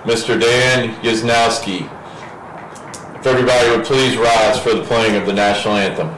Mr. Dan Wisnowski. If everybody would please rise for the playing of the national anthem.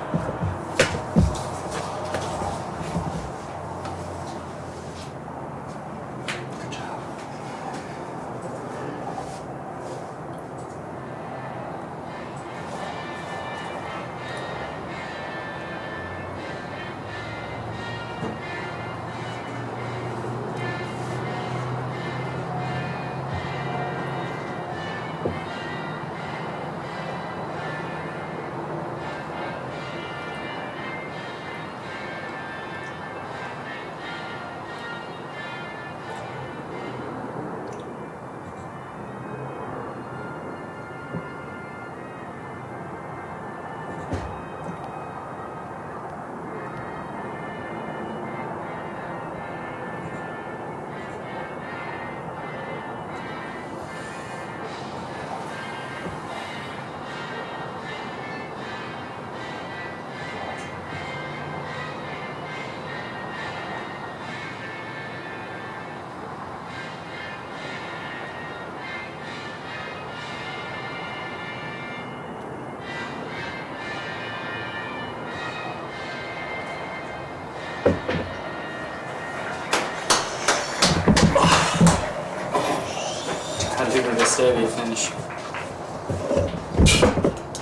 How'd you think the Stevia finish?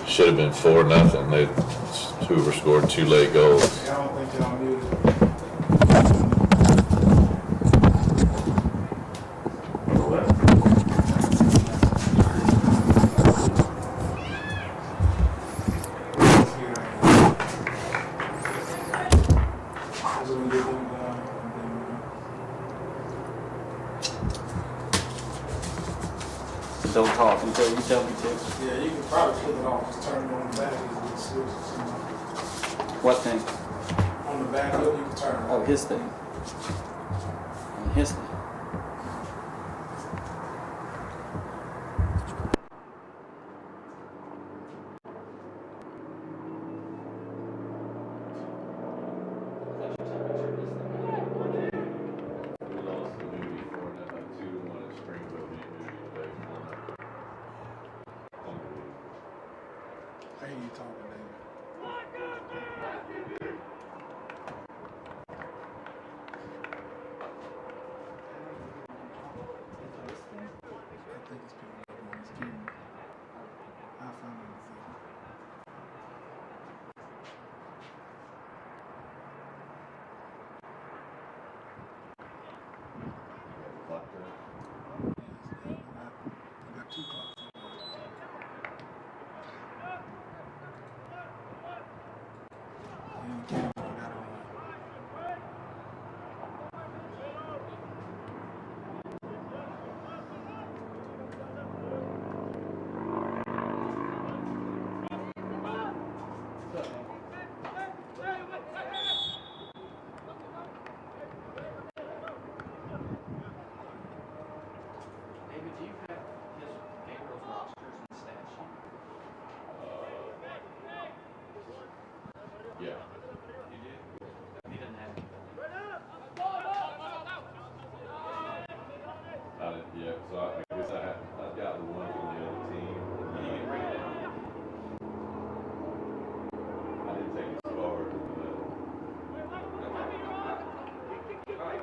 Should have been 4-0. Hoover scored 2 late goals. I don't think y'all knew it. Don't talk until you tell me to. Yeah, you can probably flip it off. Just turn it on the back. What thing? On the back, you can turn it Oh, on. his thing. On his thing. I hear you talking, David. I think it's picking up on his camera. I'll find out in a second. I got 2 clocks. And the camera got it on. David, do you have his Gabriel's rosters and stat sheet? Yeah. You do? He doesn't have anything. Yeah, so I guess I've got the one from the other team. You can bring it down. I didn't take his card. Alright.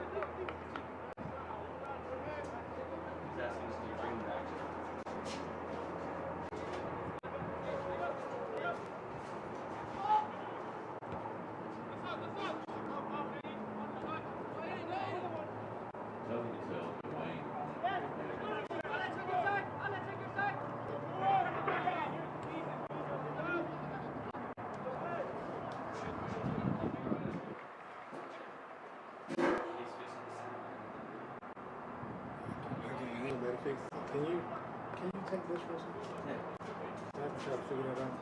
He's asking us to bring back. Tell me to tell Dwayne. Anybody fix it? Can you take this for a second? Yeah. I can try to figure that out.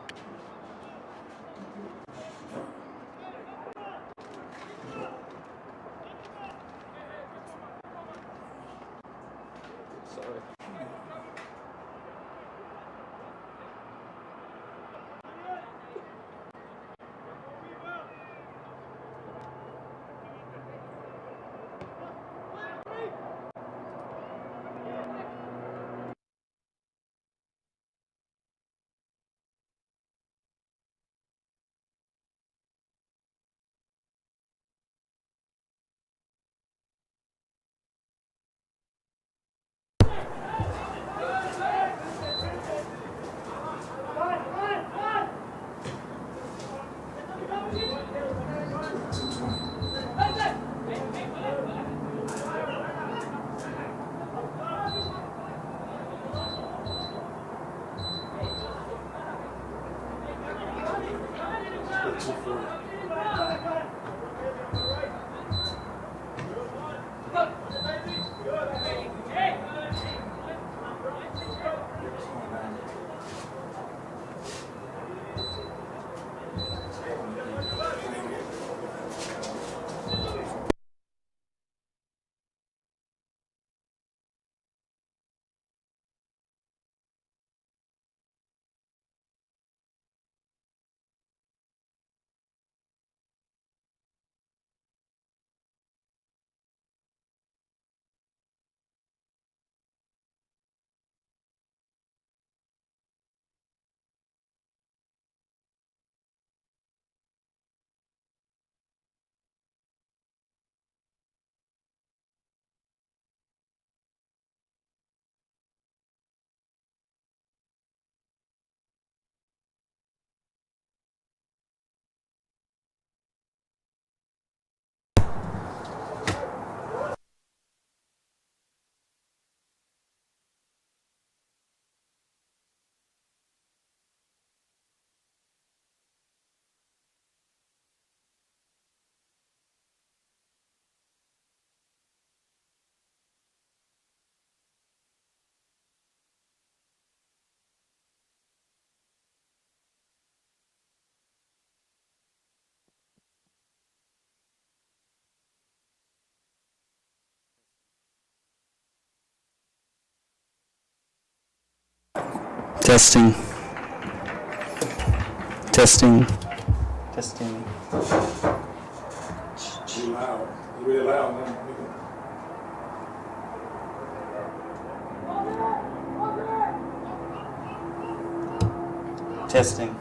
Testing. Testing. Testing. Be loud. You really loud, man. Testing.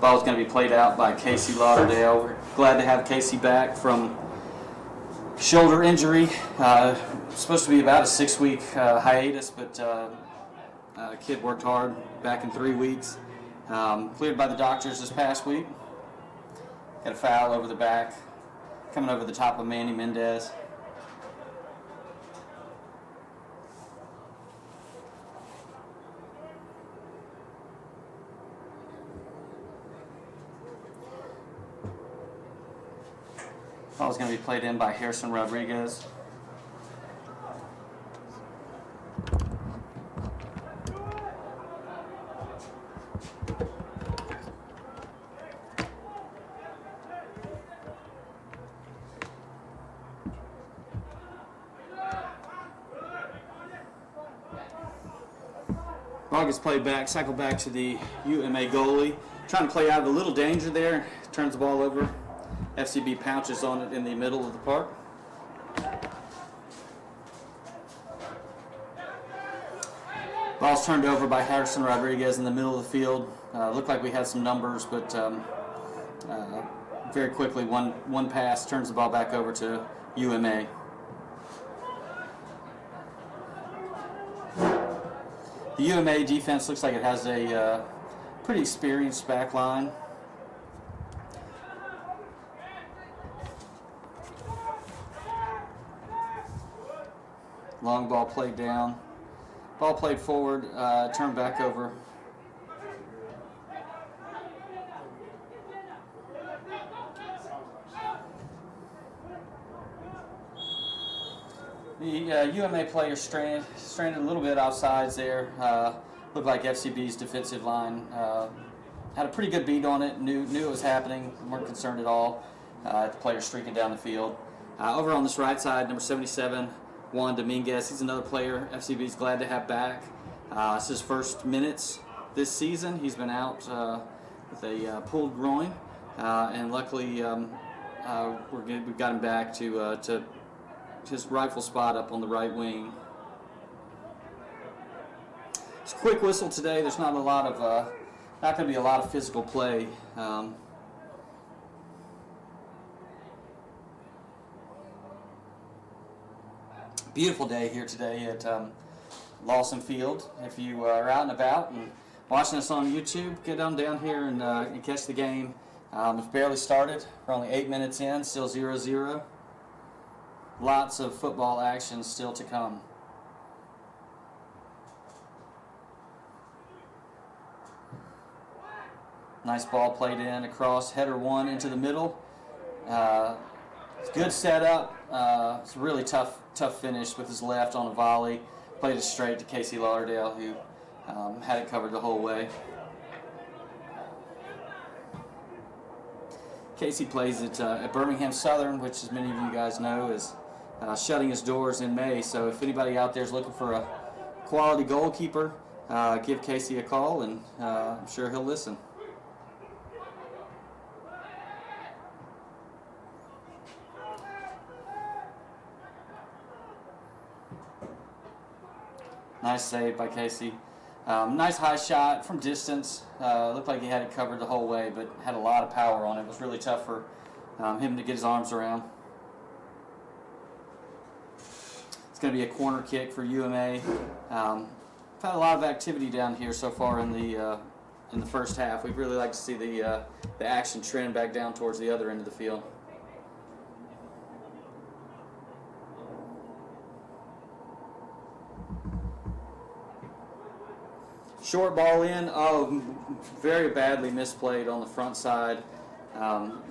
Ball is going to be played out by Casey Lauderdale. We're glad to have Casey back from shoulder injury. Supposed to be about a 6-week hiatus, but kid worked hard back in 3 weeks. Cleared by the doctors this past week. Got a foul over the back, coming over the top of Manny Mendez. Ball is going to be played in by Harrison Rodriguez. Ball gets played back, cycle back to the UMA goalie. Trying to play out of a little danger there. Turns the ball over. FCB pounces on it in the middle of the park. Ball's turned over by Harrison Rodriguez in the middle of the field. Looked like we had some numbers, but very quickly one pass turns the ball back over to UMA. The UMA defense looks like it has a pretty experienced back line. Long ball played down. Ball played forward, turned back over. The UMA player stranded a little bit offsides there. Looked like FCB's defensive line had a pretty good beat on it, knew it was happening, weren't concerned at all. The player streaking down the field. Over on this right side, number 77, Juan Dominguez. He's another player FCB's glad to have back. It's his first minutes this season. He's been out with a pulled groin, and luckily we've got him back to his rightful spot up on the right wing. It's a quick whistle today. There's not going to be a lot of physical play. Beautiful day here today at Lawson Field. If you are out and about and watching us on YouTube, get on down here and catch the game. It's barely started. We're only 8 minutes in, still 0-0. Lots of football action still to come. Nice ball played in across, header one into the middle. It's good setup. It's a really tough finish with his left on a volley. Played it straight to Casey Lauderdale, who had it covered the whole way. Casey plays at Birmingham Southern, which, as many of you guys know, is shutting his doors in May. So if anybody out there is looking for a quality goalkeeper, give Casey a call, and I'm sure he'll listen. Nice save by Casey. Nice high shot from distance. Looked like he had it covered the whole way, but had a lot of power on it. It was really tough for him to get his arms around. It's going to be a corner kick for UMA. We've had a lot of activity down here so far in the first half. We'd really like to see the action trend back down towards the other end of the field. Short ball in. Oh, very badly misplayed on the front side.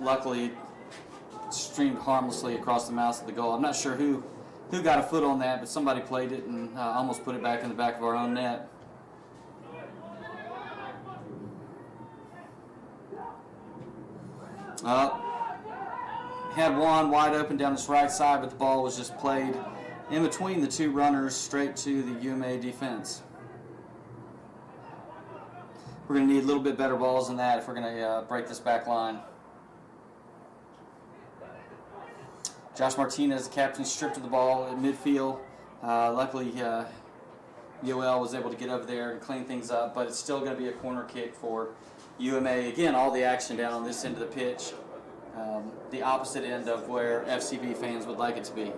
Luckily, streamed harmlessly across the mouth of the goal. I'm not sure who got a foot on that, but somebody played it and almost put it back in the back of our own net. Had one wide open down this right side, but the ball was just played in between the two runners straight to the UMA defense. We're going to need a little bit better balls than that if we're going to break this back line. Josh Martinez, the captain, stripped of the ball at midfield. Luckily, Yoel was able to get over there and clean things up, but it's still going to be a corner kick for UMA. Again, all the action down on this end of the pitch, the opposite end of where FCB fans would like it to be.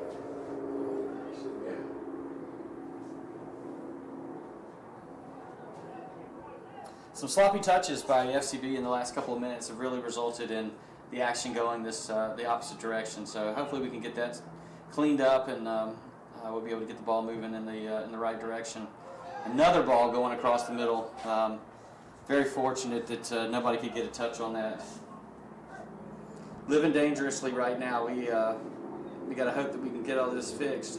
Some sloppy touches by FCB in the last couple of minutes have really resulted in the action going the opposite direction. So hopefully we can get that cleaned up and we'll be able to get the ball moving in the right direction. Another ball going across the middle. Very fortunate that nobody could get a touch on that. Living dangerously right now. We got to hope that we can get all this fixed.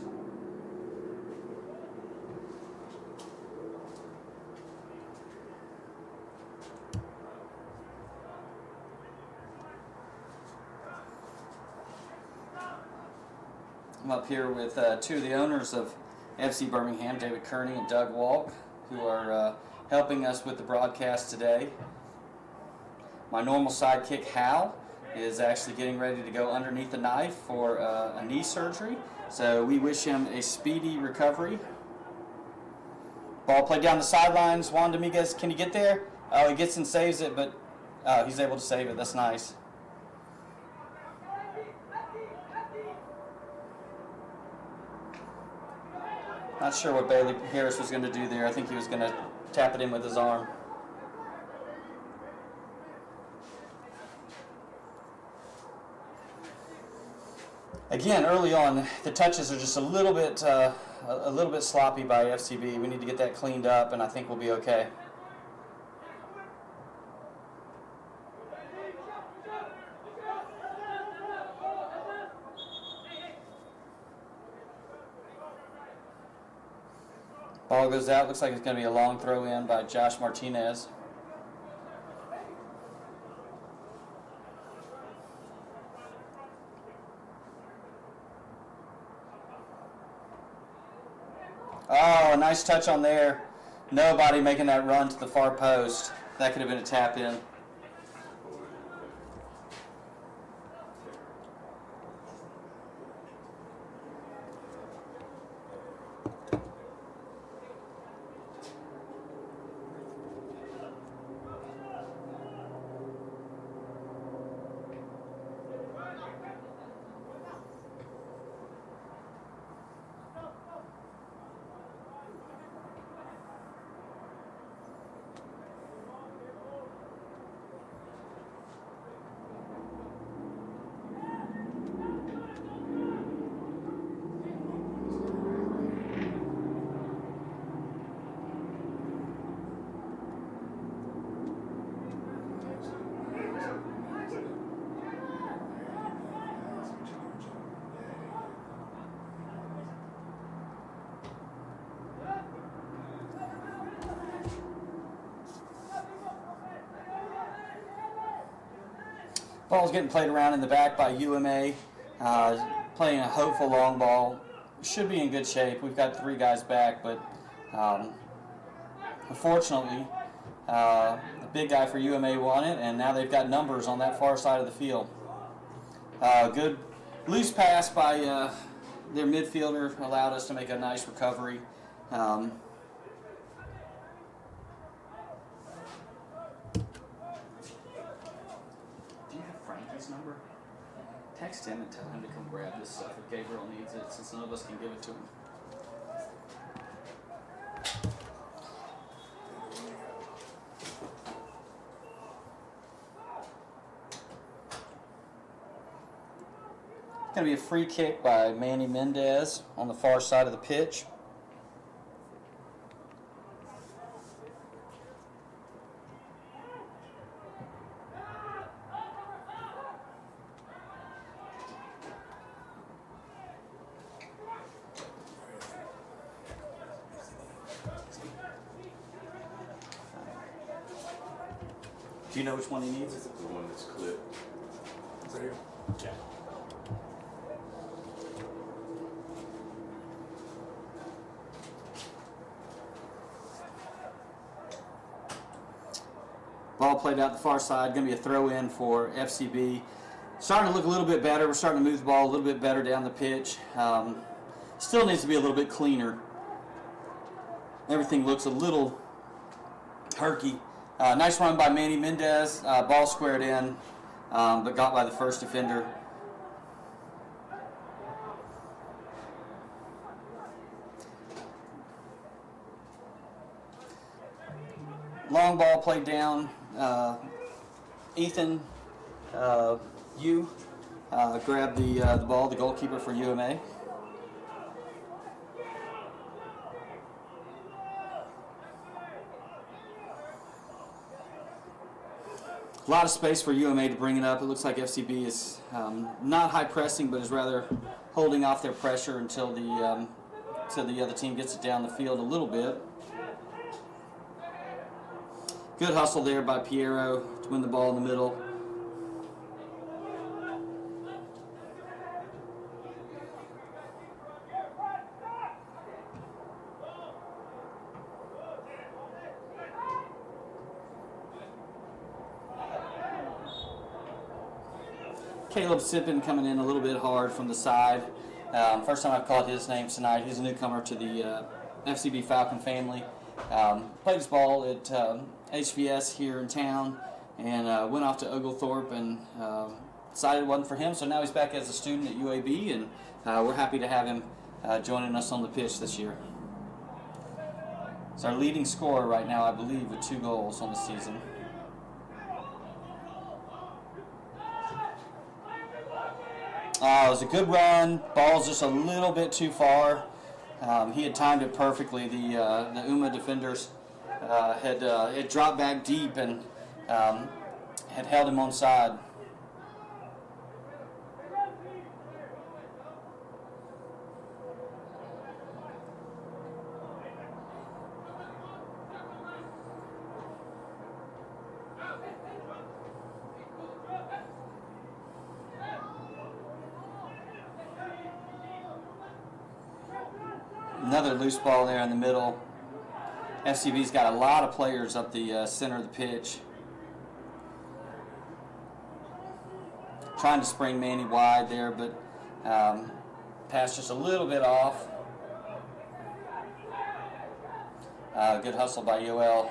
I'm up here with two of the owners of FC Birmingham, David Kearney and Doug Walk, who are helping us with the broadcast today. My normal sidekick, Hal, is actually getting ready to go underneath the knife for a knee surgery. So we wish him a speedy recovery. Ball played down the sidelines. Juan Dominguez, can he get there? Oh, he gets and saves it, but he's able to save it. That's nice. Not sure what Bailey Harris was going to do there. I think he was going to tap it in with his arm. Again, early on, the touches are just a little bit sloppy by FCB. We need to get that cleaned up, and I think we'll be okay. Ball goes out. Looks like it's going to be a long throw in by Josh Martinez. Oh, nice touch on there. Nobody making that run to the far post. That could have been a tap in. Ball's getting played around in the back by UMA, playing a hopeful long ball. Should be in good shape. We've got three guys back, but unfortunately, the big guy for UMA won it, and now they've got numbers on that far side of the field. Good loose pass by their midfielder allowed us to make a nice recovery. text him and tell him to come grab this stuff if Gabriel needs it, since none of us can give it to him. Going to be a free kick by Manny Mendez on the far side of the pitch. Do you know which one he needs? The one that's clipped. Right here. Yeah. Ball played out the far side, going to be a throw in for FCB. Starting to look a little bit better. We're starting to move the ball a little bit better down the pitch. Still needs to be a little bit cleaner. Everything looks a little herky. Nice run by Manny Mendez. Ball squared in, but got by the first defender. Long ball played down. Ethan Yu grabbed the ball, the goalkeeper for UMA. A lot of space for UMA to bring it up. It looks like FCB is not high pressing, but is rather holding off their pressure until the other team gets it down the field a little bit. Good hustle there by Piero to win the ball in the middle. Caleb Sippin coming in a little bit hard from the side. First time I've called his name tonight. He's a newcomer to the FCB Falcon family. Played his ball at HVS here in town and went off to Oglethorpe and decided it wasn't for him. So now he's back as a student at UAB, and we're happy to have him joining us on the pitch this year. He's our leading scorer right now, I believe, with 2 goals on the season. It was a good run. Ball's just a little bit too far. He had timed it perfectly. The UMA defenders had dropped back deep and had held him on side. Another loose ball there in the middle. FCB's got a lot of players up the center of the pitch. Trying to spring Manny wide there, but pass just a little bit off. Good hustle by Yoel.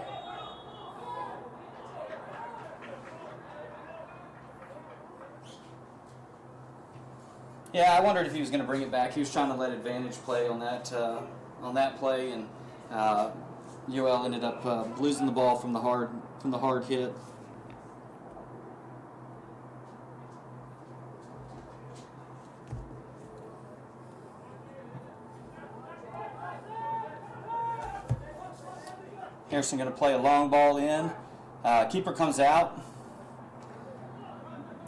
Yeah, I wondered if he was going to bring it back. He was trying to let advantage play on that play, and Yoel ended up losing the ball from the hard hit. Harrison going to play a long ball in. Keeper comes out.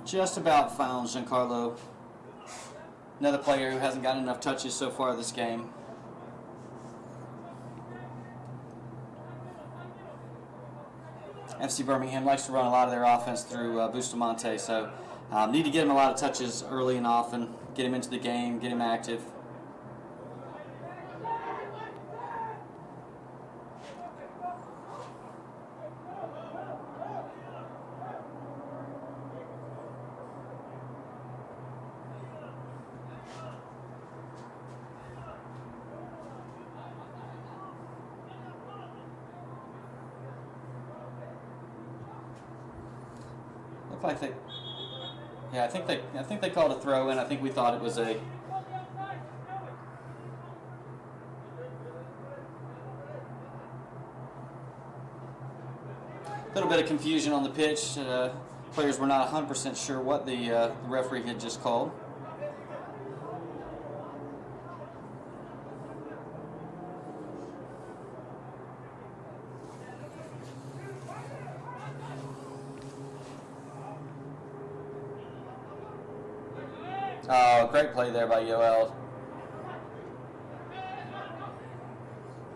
Just about found Giancarlo. Another player who hasn't gotten enough touches so far this game. FC Birmingham likes to run a lot of their offense through Bustamante, so need to get him a lot of touches early and often, get him into the game, get him active. Like they Yeah, I think they called a throw in. I think we thought it was a. Little bit of confusion on the pitch. Players were not 100% sure what the referee had just called. Oh, great play there by Yoel.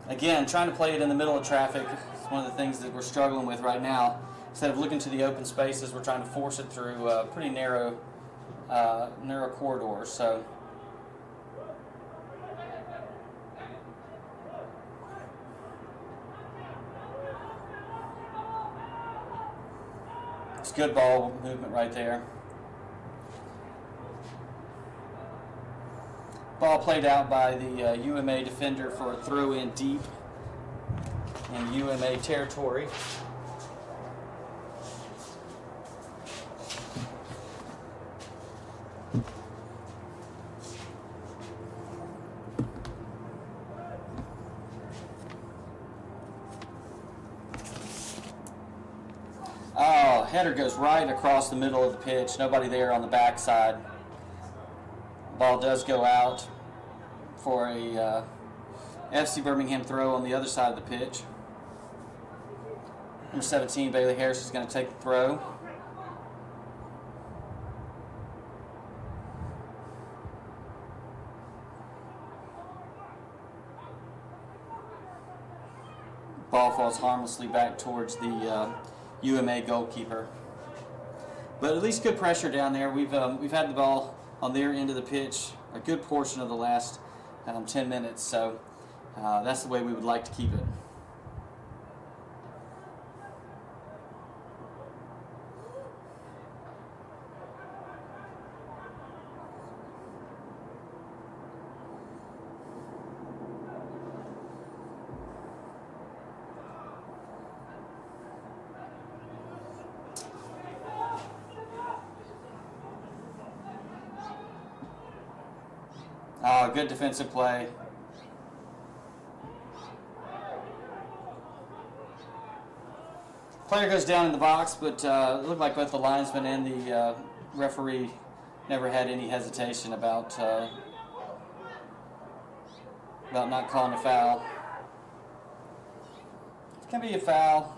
Again, trying to play it in the middle of traffic is one of the things that we're struggling with right now. Instead of looking to the open spaces, we're trying to force it through pretty narrow corridors. So it's good ball movement right there. Ball played out by the UMA defender for a throw in deep in UMA territory. Oh, header goes right across the middle of the pitch. Nobody there on the backside. Ball does go out for a FC Birmingham throw on the other side of the pitch. Number 17, Bailey Harris, is going to take the throw. Ball falls harmlessly back towards the UMA goalkeeper. But at least good pressure down there. We've had the ball on their end of the pitch a good portion of the last 10 minutes, so that's the way we would like to keep it. Good defensive play. Player goes down in the box, but it looked like both the linesman and the referee never had any hesitation about not calling a foul. It can be a foul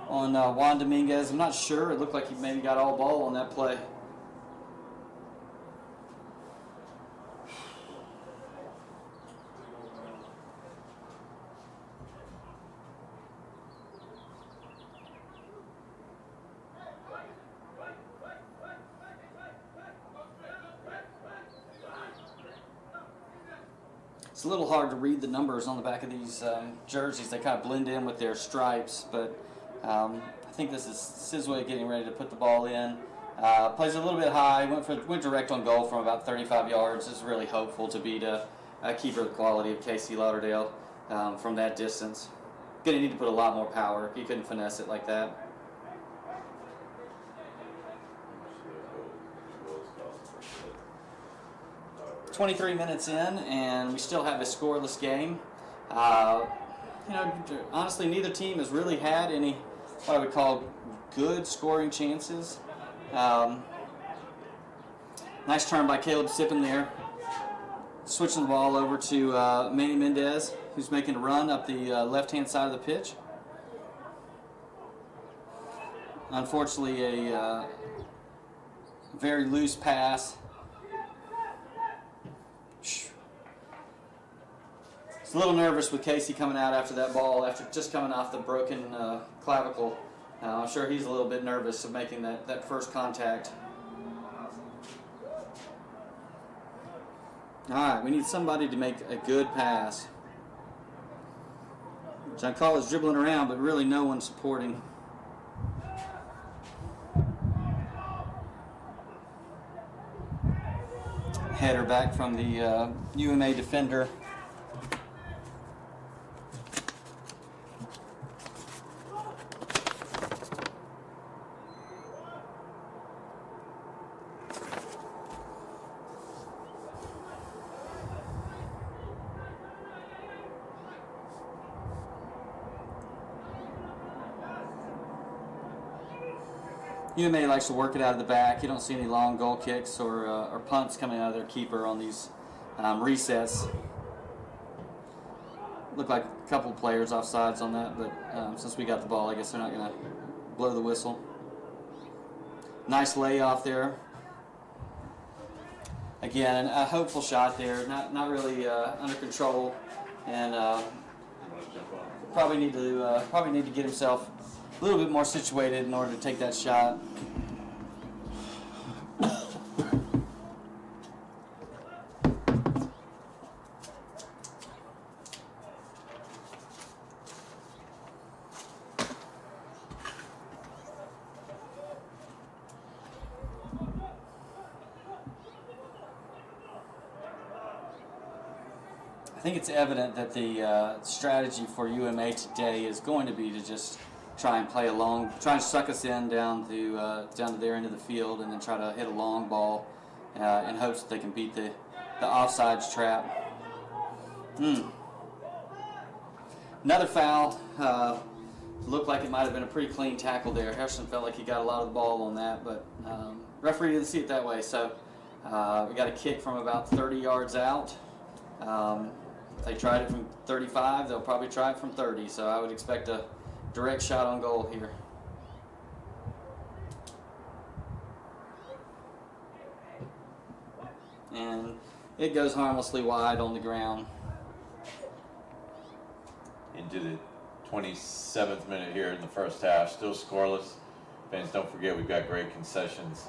on Juan Dominguez. I'm not sure. It looked like he maybe got all ball on that play. It's a little hard to read the numbers on the back of these jerseys. They kind of blend in with their stripes, but I think this is Sizwe getting ready to put the ball in. Plays a little bit high, went direct on goal from about 35 yards. This is really hopeful to beat a keeper of the quality of KC Lauderdale from that distance. Going to need to put a lot more power. He couldn't finesse it like that. 23 minutes in, and we still have a scoreless game. Honestly, neither team has really had any what I would call good scoring chances. Nice turn by Caleb Sippen there. Switching the ball over to Manny Mendez, who's making a run up the left-hand side of the pitch. Unfortunately, a very loose pass. A little nervous with Casey coming out after that ball, after just coming off the broken clavicle. I'm sure he's a little bit nervous of making that first contact. All right, we need somebody to make a good pass. Giancarlo is dribbling around, but really no one supporting. Header back from the UMA defender. UMA likes to work it out of the back. You don't see any long goal kicks or punts coming out of their keeper on these resets. Look like a couple players offsides on that, but since we got the ball, I guess they're not going to blow the whistle. Nice layoff there. Again, a hopeful shot there, not really under control, and probably need to get himself a little bit more situated in order to take that shot. I think it's evident that the strategy for UMA today is going to be to just try and play try and suck us in down to their end of the field, and then try to hit a long ball in hopes that they can beat the offsides trap. Another foul. Looked like it might have been a pretty clean tackle there. Harrison felt like he got a lot of the ball on that, but referee didn't see it that way. So we got a kick from about 30 yards out. If they tried it from 35, they'll probably try it from 30. So I would expect a direct shot on goal here. And it goes harmlessly wide on the ground. Into the 27th minute here in the first half, still scoreless. Fans, don't forget we've got great concessions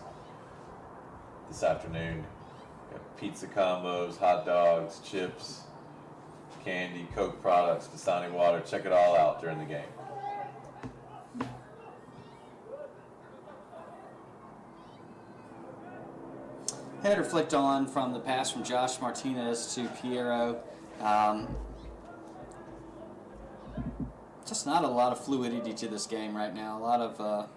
this afternoon. We've got pizza combos, hot dogs, chips, candy, Coke products, Dasani water. Check it all out during the game. Header flicked on from the pass from Josh Martinez to Piero. Just not a lot of fluidity to this game right now. A lot of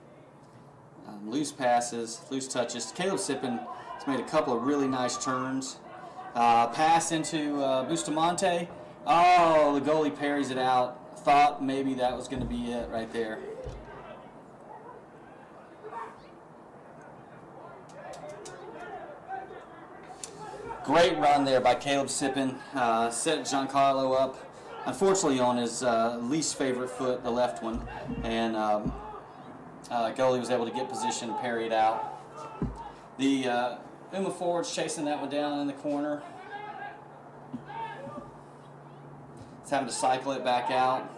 loose passes, loose touches. Caleb Sippen has made a couple of really nice turns. Pass into Bustamante. Oh, the goalie parries it out. Thought maybe that was going to be it right there. Great run there by Caleb Sippen. Set Giancarlo up, unfortunately on his least favorite foot, the left one, and goalie was able to get position and parry it out. The UMA forwards chasing that one down in the corner. It's having to cycle it back out.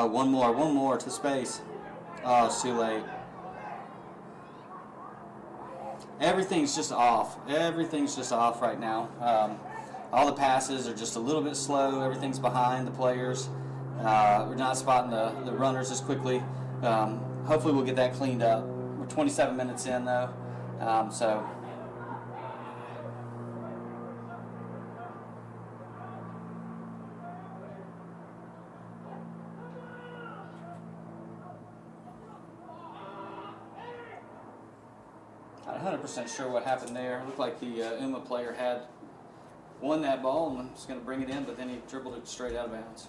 One more to space. Oh, it's too late. Everything's just off. Everything's just off right now. All the passes are just a little bit slow. Everything's behind the players. We're not spotting the runners as quickly. Hopefully we'll get that cleaned up. We're 27 minutes in though, so. Not 100% sure what happened there. It looked like the UMA player had won that ball and was going to bring it in, but then he dribbled it straight out of bounds.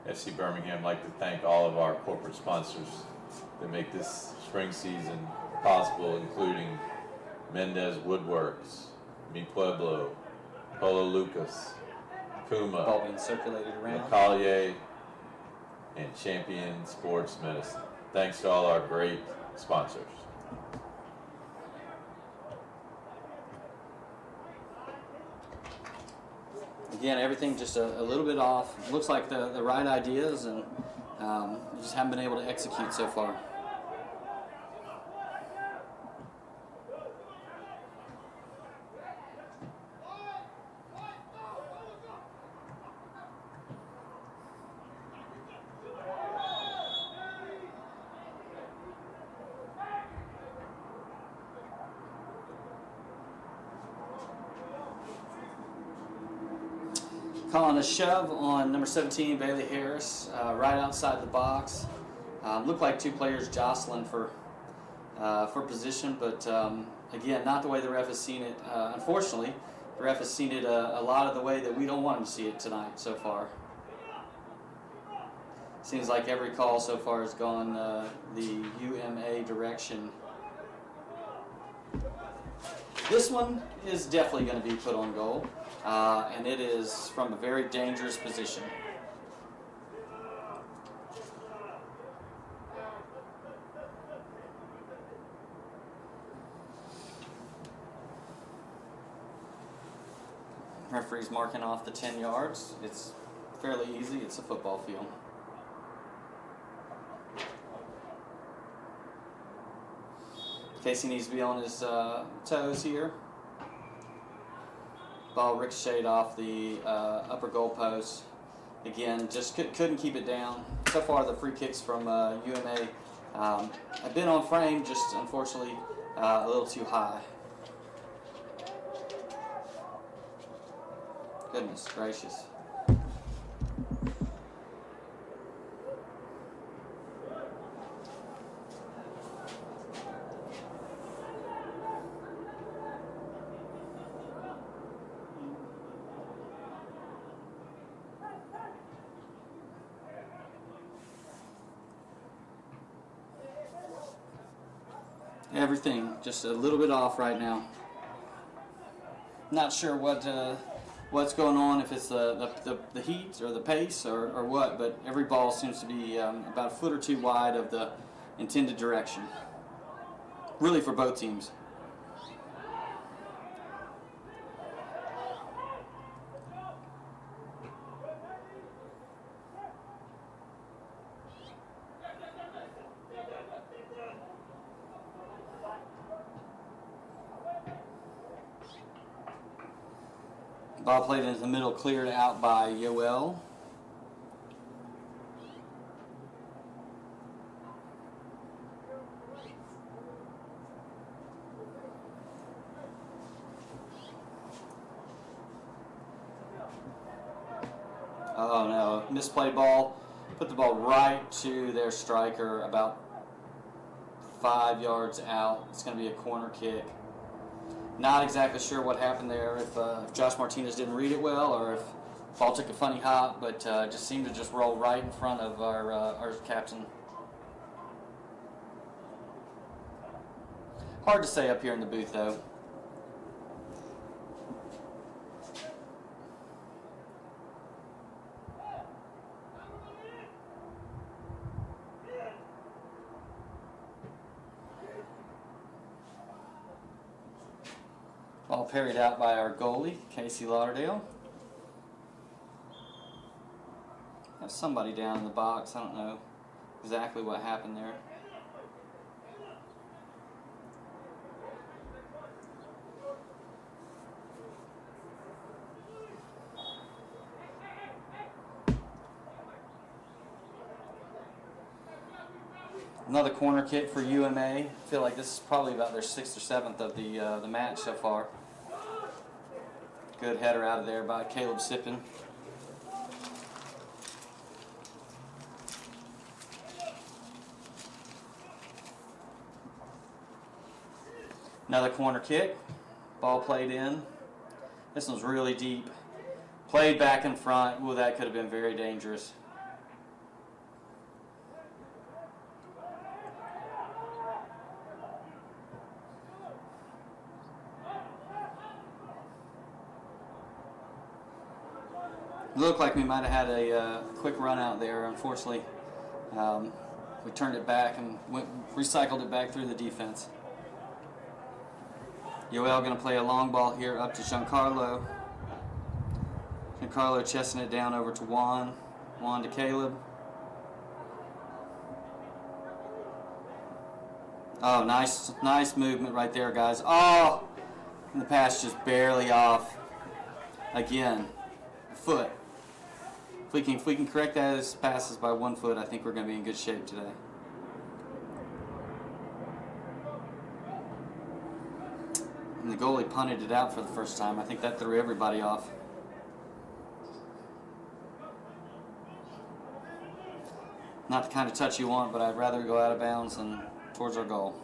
FC Birmingham, I'd like to thank all of our corporate sponsors that make this spring season possible, including Mendez Woodworks, Mi Pueblo, Polo Lucas, Puma, Ball being circulated around. Collier, and Champion Sports Medicine. Thanks to all our great sponsors. Again, everything just a little bit off. It looks like the right ideas, and we just haven't been able to execute so far. Calling a shove on number 17, Bailey Harris, right outside the box. Looked like two players jostling for for position, but again, not the way the ref has seen it. Unfortunately, the ref has seen it a lot of the way that we don't want him to see it tonight so far. Seems like every call so far has gone the UMA direction. This one is definitely going to be put on goal, and it is from a very dangerous position. Referee's marking off the 10 yards. It's fairly easy. It's a football field. Casey needs to be on his toes here. Ball ricocheted off the upper goalpost. Again, just couldn't keep it down. So far, the free kicks from UMA have been on frame, just unfortunately a little too high. Goodness gracious. Everything just a little bit off right now. Not sure what's going on, if it's the heat or the pace or what, but every ball seems to be about a foot or two wide of the intended direction. Really for both teams. Ball played into the middle, cleared out by Yoel. Oh no, misplayed ball. Put the ball right to their striker, about 5 yards out. It's going to be a corner kick. Not exactly sure what happened there, if Josh Martinez didn't read it well or if ball took a funny hop, but just seemed to just roll right in front of our captain. Hard to say up here in the booth, though. Ball parried out by our goalie, Casey Lauderdale. Have somebody down in the box. I don't know exactly what happened there. Another corner kick for UMA. I feel like this is probably about their 6th or 7th of the match so far. Good header out of there by Caleb Sippin. Another corner kick. Ball played in. This one's really deep. Played back in front. Ooh, that could have been very dangerous. Looked like we might have had a quick run out there. Unfortunately, we turned it back and recycled it back through the defense. Yoel going to play a long ball here up to Giancarlo. Giancarlo chesting it down over to Juan. Juan to Caleb. Oh, nice movement right there, guys. Oh, and the pass just barely off. Again, a foot. If we can correct that as passes by 1 foot, I think we're going to be in good shape today. And the goalie punted it out for the first time. I think that threw everybody off. Not the kind of touch you want, but I'd rather go out of bounds than towards our goal.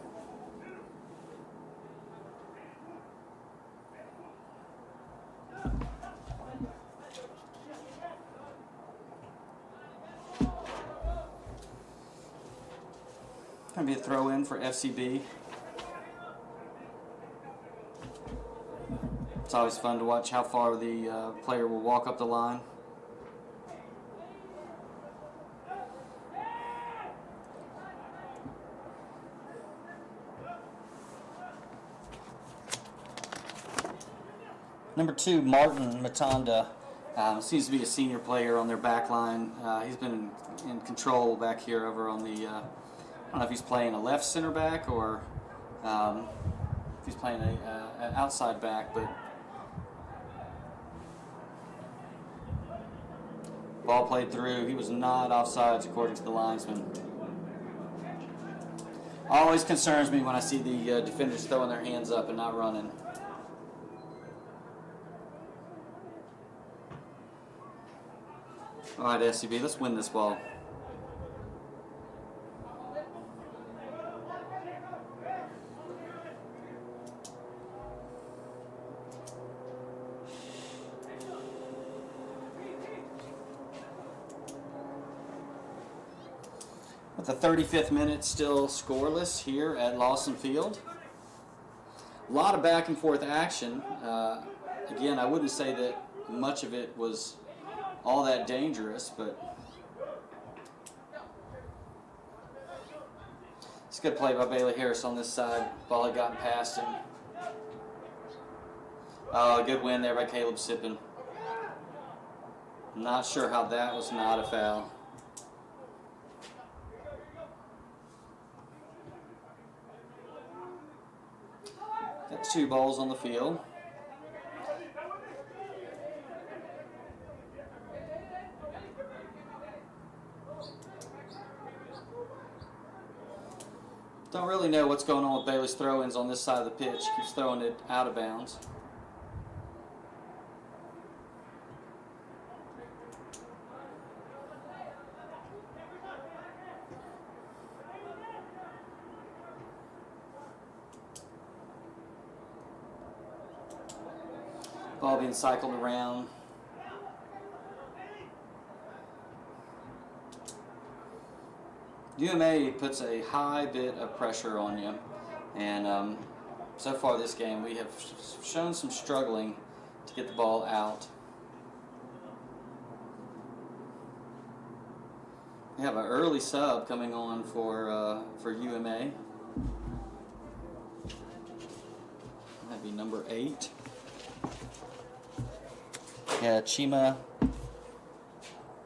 Going to be a throw in for FCB. It's always fun to watch how far the player will walk up the line. Number 2, Martin Matanda, seems to be a senior player on their back line. He's been in control back here over on the, I don't know if he's playing a left center back or if he's playing an outside back, but ball played through. He was not offsides according to the linesman. Always concerns me when I see the defenders throwing their hands up and not running. All right, SCB, let's win this ball. With the 35th minute still scoreless here at Lawson Field. A lot of back and forth action. Again, I wouldn't say that much of it was all that dangerous, but it's a good play by Bailey Harris on this side. Ball had gotten past him. Oh, a good win there by Caleb Sippen. Not sure how that was not a foul. Got 2 balls on the field. Don't really know what's going on with Bailey's throw-ins on this side of the pitch. Keeps throwing it out of bounds. Ball being cycled around. UMA puts a high bit of pressure on you, and so far this game we have shown some struggling to get the ball out. We have an early sub coming on for UMA. That'd be number 8. Yeah, Chima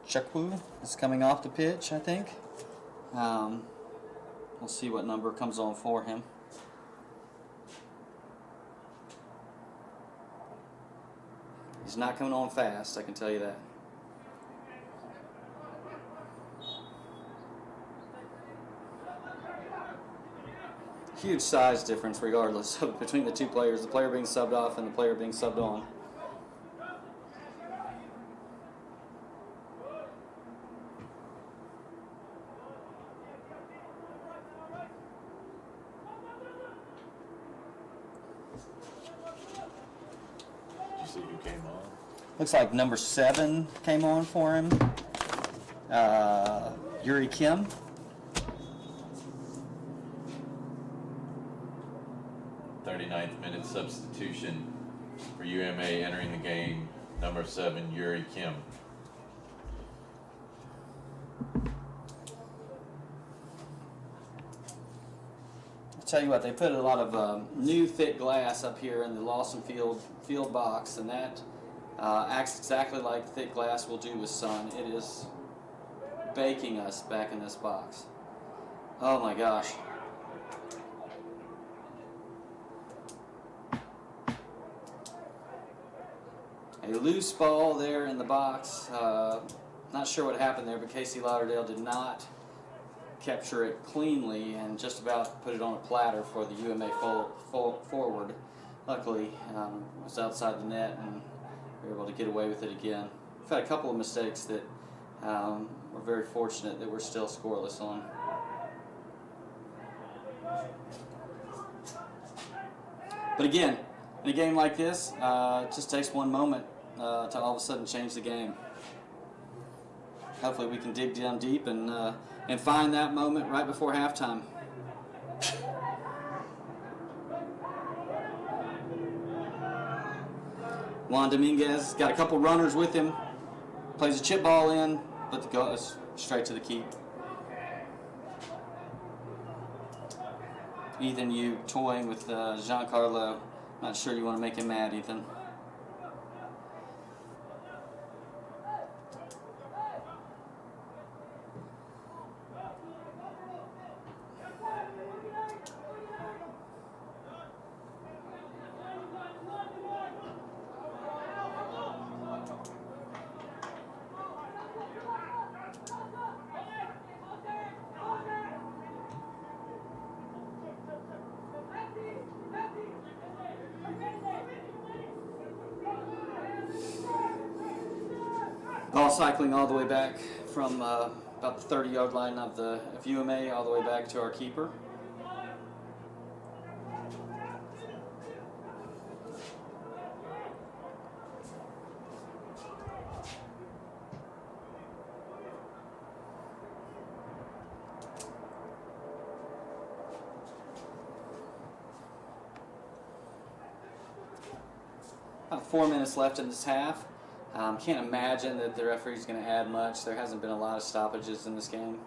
Chukwu is coming off the pitch, I think. We'll see what number comes on for him. He's not coming on fast, I can tell you that. Huge size difference regardless between the two players, the player being subbed off and the player being subbed on. See who came on. Looks like number 7 came on for him. Yuri Kim. Thirty-ninth minute substitution for UMA entering the game. Number 7, Yuri Kim. I'll tell you what, they put a lot of new thick glass up here in the Lawson field box, and that acts exactly like thick glass will do with sun. It is baking us back in this box. Oh my gosh. A loose ball there in the box. Not sure what happened there, but Casey Lauderdale did not capture it cleanly and just about put it on a platter for the UMA forward. Luckily, it was outside the net and we were able to get away with it again. We've had a couple of mistakes that we're very fortunate that we're still scoreless on. But again, in a game like this, it just takes one moment to all of a sudden change the game. Hopefully we can dig down deep and find that moment right before halftime. Juan Dominguez got a couple runners with him. Plays a chip ball in, but the goal is straight to the keep. Ethan, you toying with Giancarlo. Not sure you want to make him mad, Ethan. Ball cycling all the way back from about the 30-yard line of UMA all the way back to our keeper. About 4 minutes left in this half. Can't imagine that the referee's going to add much. There hasn't been a lot of stoppages in this game.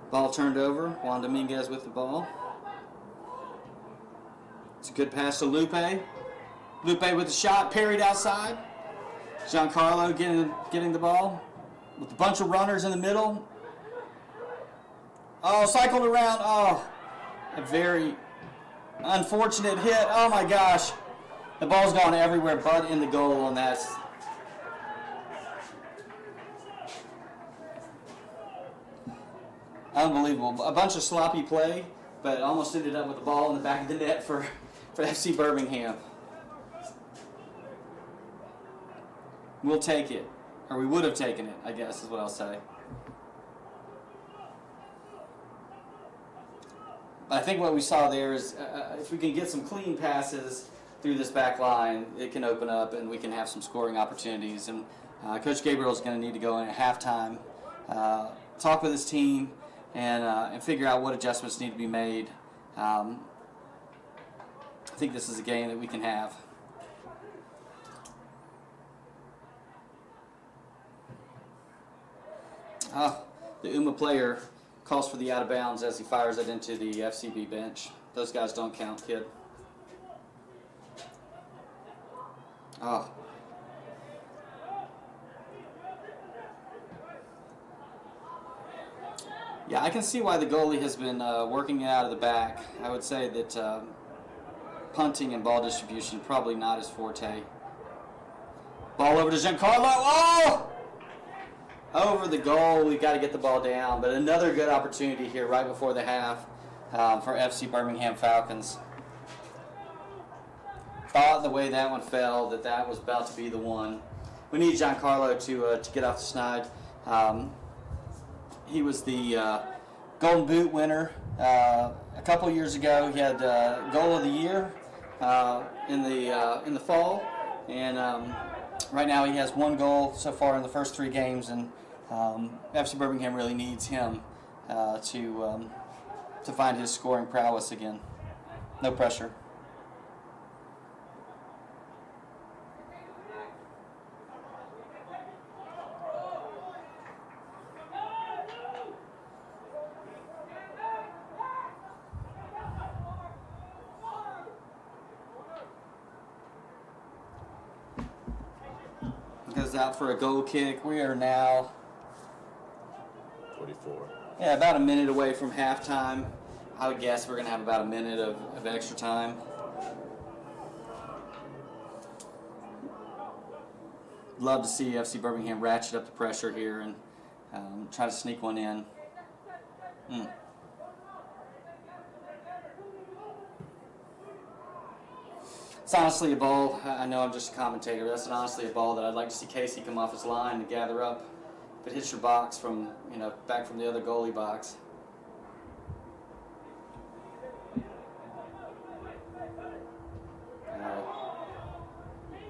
Ball turned over. Juan Dominguez with the ball. It's a good pass to Lupe. Lupe with the shot, parried outside. Giancarlo getting the ball with a bunch of runners in the middle. Oh, cycled around. Oh, a very unfortunate hit. Oh my gosh. The ball's gone everywhere but in the goal, and that's unbelievable. A bunch of sloppy play, but almost ended up with the ball in the back of the net for FC Birmingham. We'll take it. Or we would have taken it, I guess is what I'll say. I think what we saw there is if we can get some clean passes through this back line, it can open up and we can have some scoring opportunities. And Coach Gabriel is going to need to go in at halftime, talk with his team, and figure out what adjustments need to be made. I think this is a game that we can have. The UMA player calls for the out of bounds as he fires it into the FCB bench. Those guys don't count, kid. Yeah, I can see why the goalie has been working it out of the back. I would say that punting and ball distribution probably not his forte. Ball over to Giancarlo. Oh! Over the goal. We've got to get the ball down. But another good opportunity here right before the half for FC Birmingham Falcons. Thought the way that one fell that was about to be the one. We need Giancarlo to get off the snide. He was the Golden Boot winner a couple years ago. He had Goal of the Year in the fall, and right now he has 1 goal so far in the first 3 games, and FC Birmingham really needs him to find his scoring prowess again. No pressure. Goes out for a goal kick. We are now 44. Yeah, about a minute away from halftime. I would guess we're going to have about a minute of extra time. Love to see FC Birmingham ratchet up the pressure here and try to sneak one in. It's honestly a ball, I know I'm just a commentator, but that's honestly a ball that I'd like to see Casey come off his line and gather up. If it hits your box from, back from the other goalie box.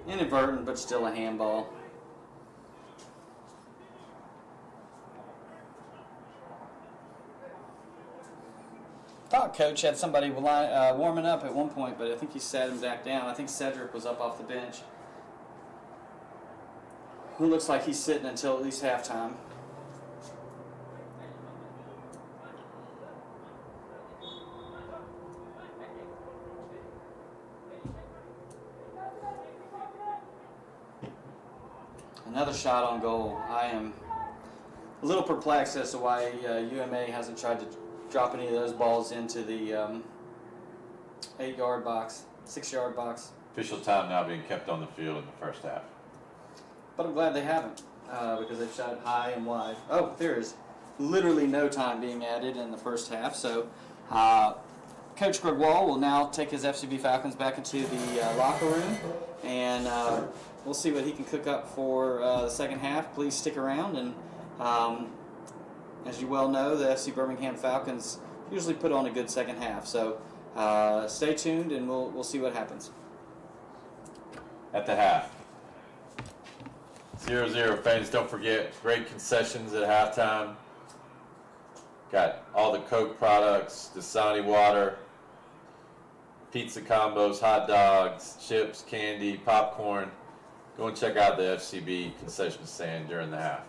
Inadvertent, but still a handball. thought Coach had somebody warming up at one point, but I think he sat him back down. I think Cedric was up off the bench. Who looks like he's sitting until at least halftime. Another shot on goal. I am a little perplexed as to why UMA hasn't tried to drop any of those balls into the 8-yard box, 6-yard box. Official time now being kept on the field in the first half. But I'm glad they haven't, because they've shot it high and wide. Oh, there is literally no time being added in the first half. So Coach Gregoire will now take his FCB Falcons back into the locker room, and we'll see what he can cook up for the second half. Please stick around, and as you well know, the FC Birmingham Falcons usually put on a good second half. So stay tuned, and we'll see what happens. At the half. 0-0 fans, don't forget, great concessions at halftime. Got all the Coke products, Dasani water, pizza combos, hot dogs, chips, candy, popcorn. Go and check out the FCB concession stand during the half.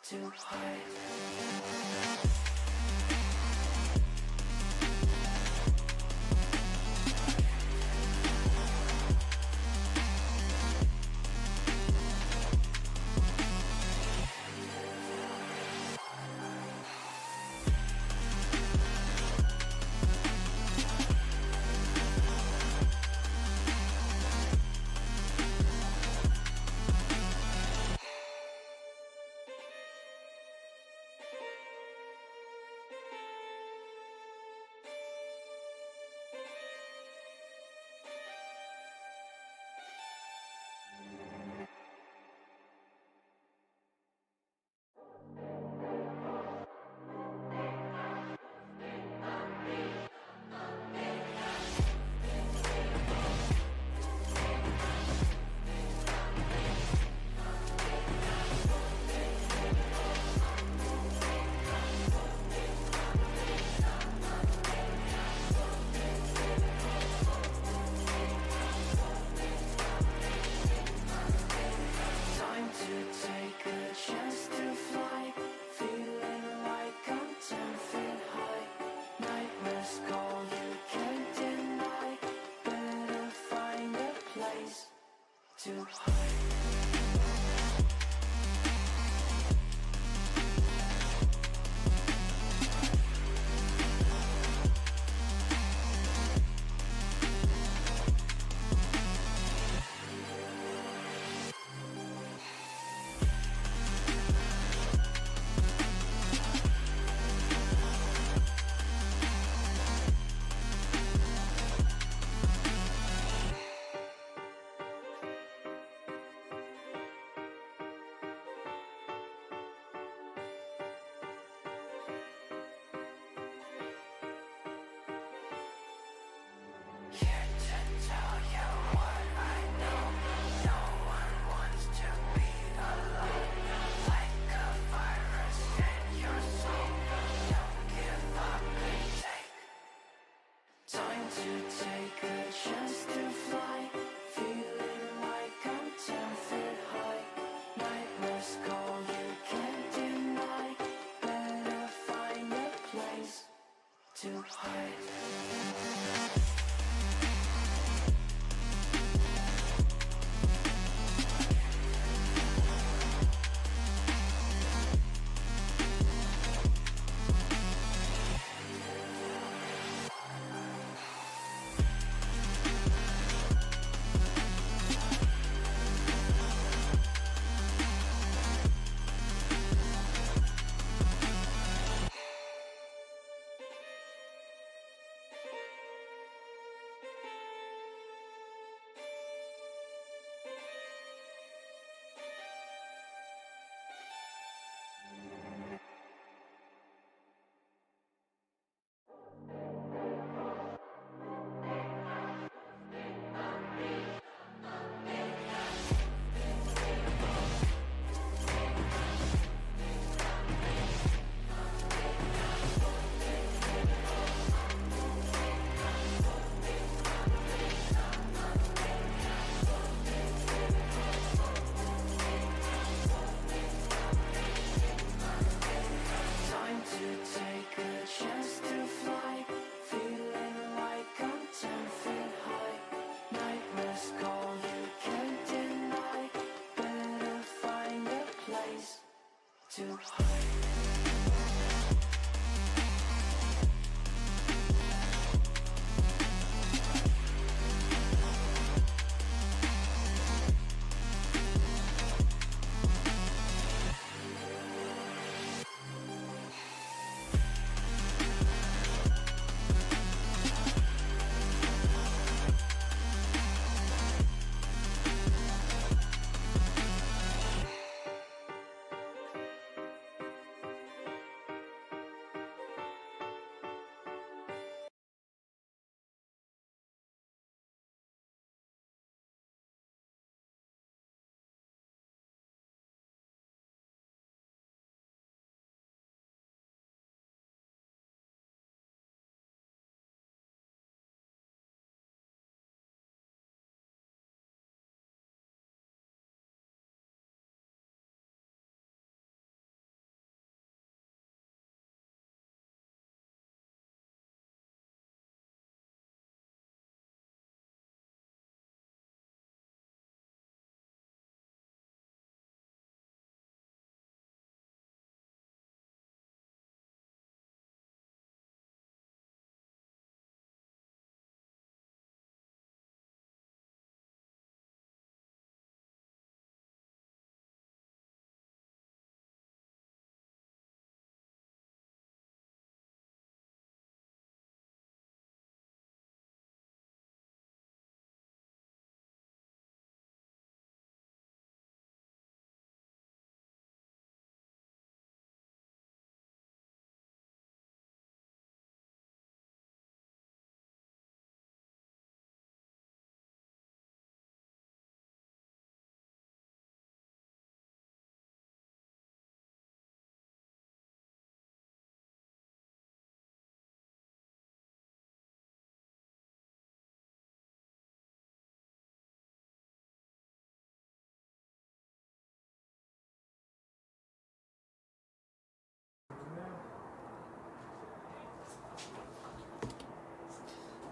to hide.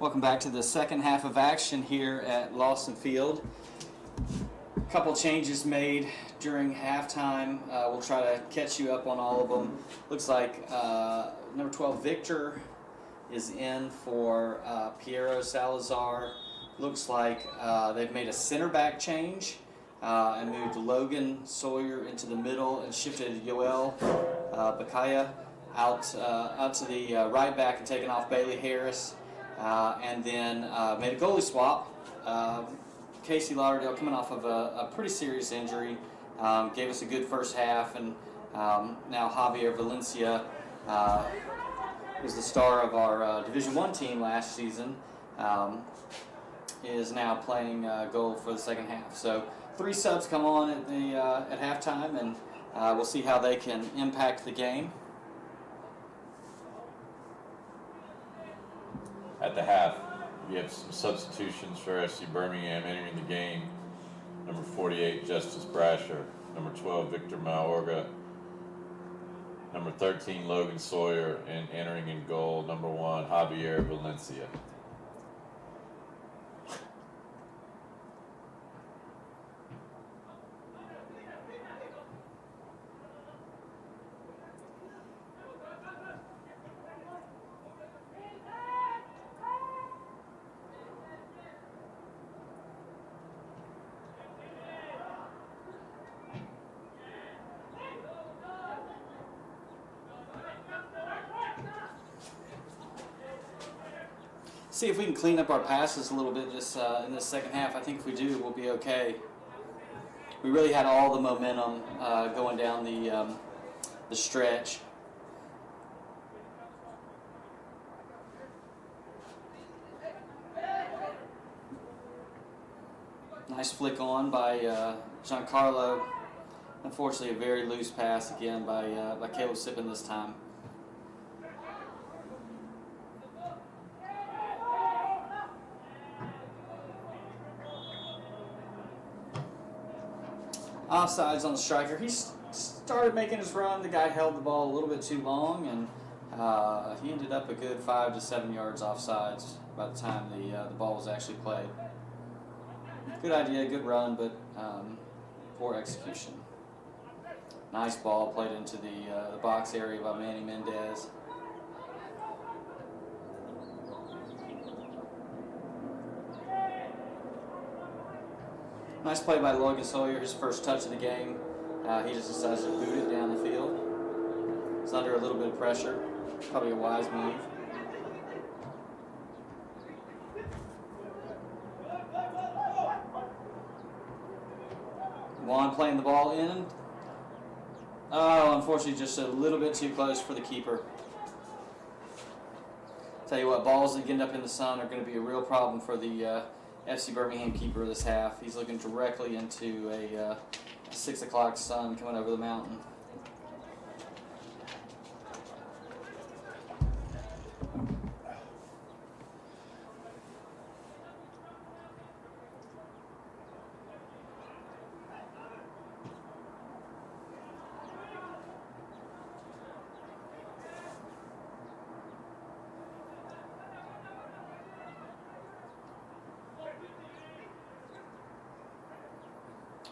Welcome back to the second half of action here at Lawson Field. A couple changes made during halftime. We'll try to catch you up on all of them. Looks like number 12 Victor is in for Piero Salazar. Looks like they've made a center back change and moved Logan Sawyer into the middle and shifted Yoel Bakaya out to the right back and taken off Bailey Harris. And then made a goalie swap. Casey Lauderdale, coming off of a pretty serious injury, gave us a good first half, and now Javier Valencia was the star of our Division I team last season, is now playing goal for the second half. So 3 subs come on at halftime, and we'll see how they can impact the game. At the half, we have some substitutions for FC Birmingham entering the game. Number 48, Justice Brasher. Number 12, Victor Maorga. Number 13, Logan Sawyer. And entering in goal, number 1, Javier Valencia. See if we can clean up our passes a little bit this in this second half. I think if we do, we'll be okay. We really had all the momentum going down the stretch. Nice flick on by Giancarlo. Unfortunately, a very loose pass again by Caleb Sippen this time. Offsides on the striker. He started making his run. The guy held the ball a little bit too long, and he ended up a good 5 to 7 yards offsides by the time the ball was actually played. Good idea, good run, but poor execution. Nice ball played into the box area by Manny Mendez. Nice play by Logan Sawyer, his first touch of the game. He just decides to boot it down the field. He's under a little bit of pressure. Probably a wise move. Juan playing the ball in. Oh, unfortunately just a little bit too close for the keeper. Tell you what, balls that get up in the sun are going to be a real problem for the FC Birmingham keeper this half. He's looking directly into a 6 o'clock sun coming over the mountain.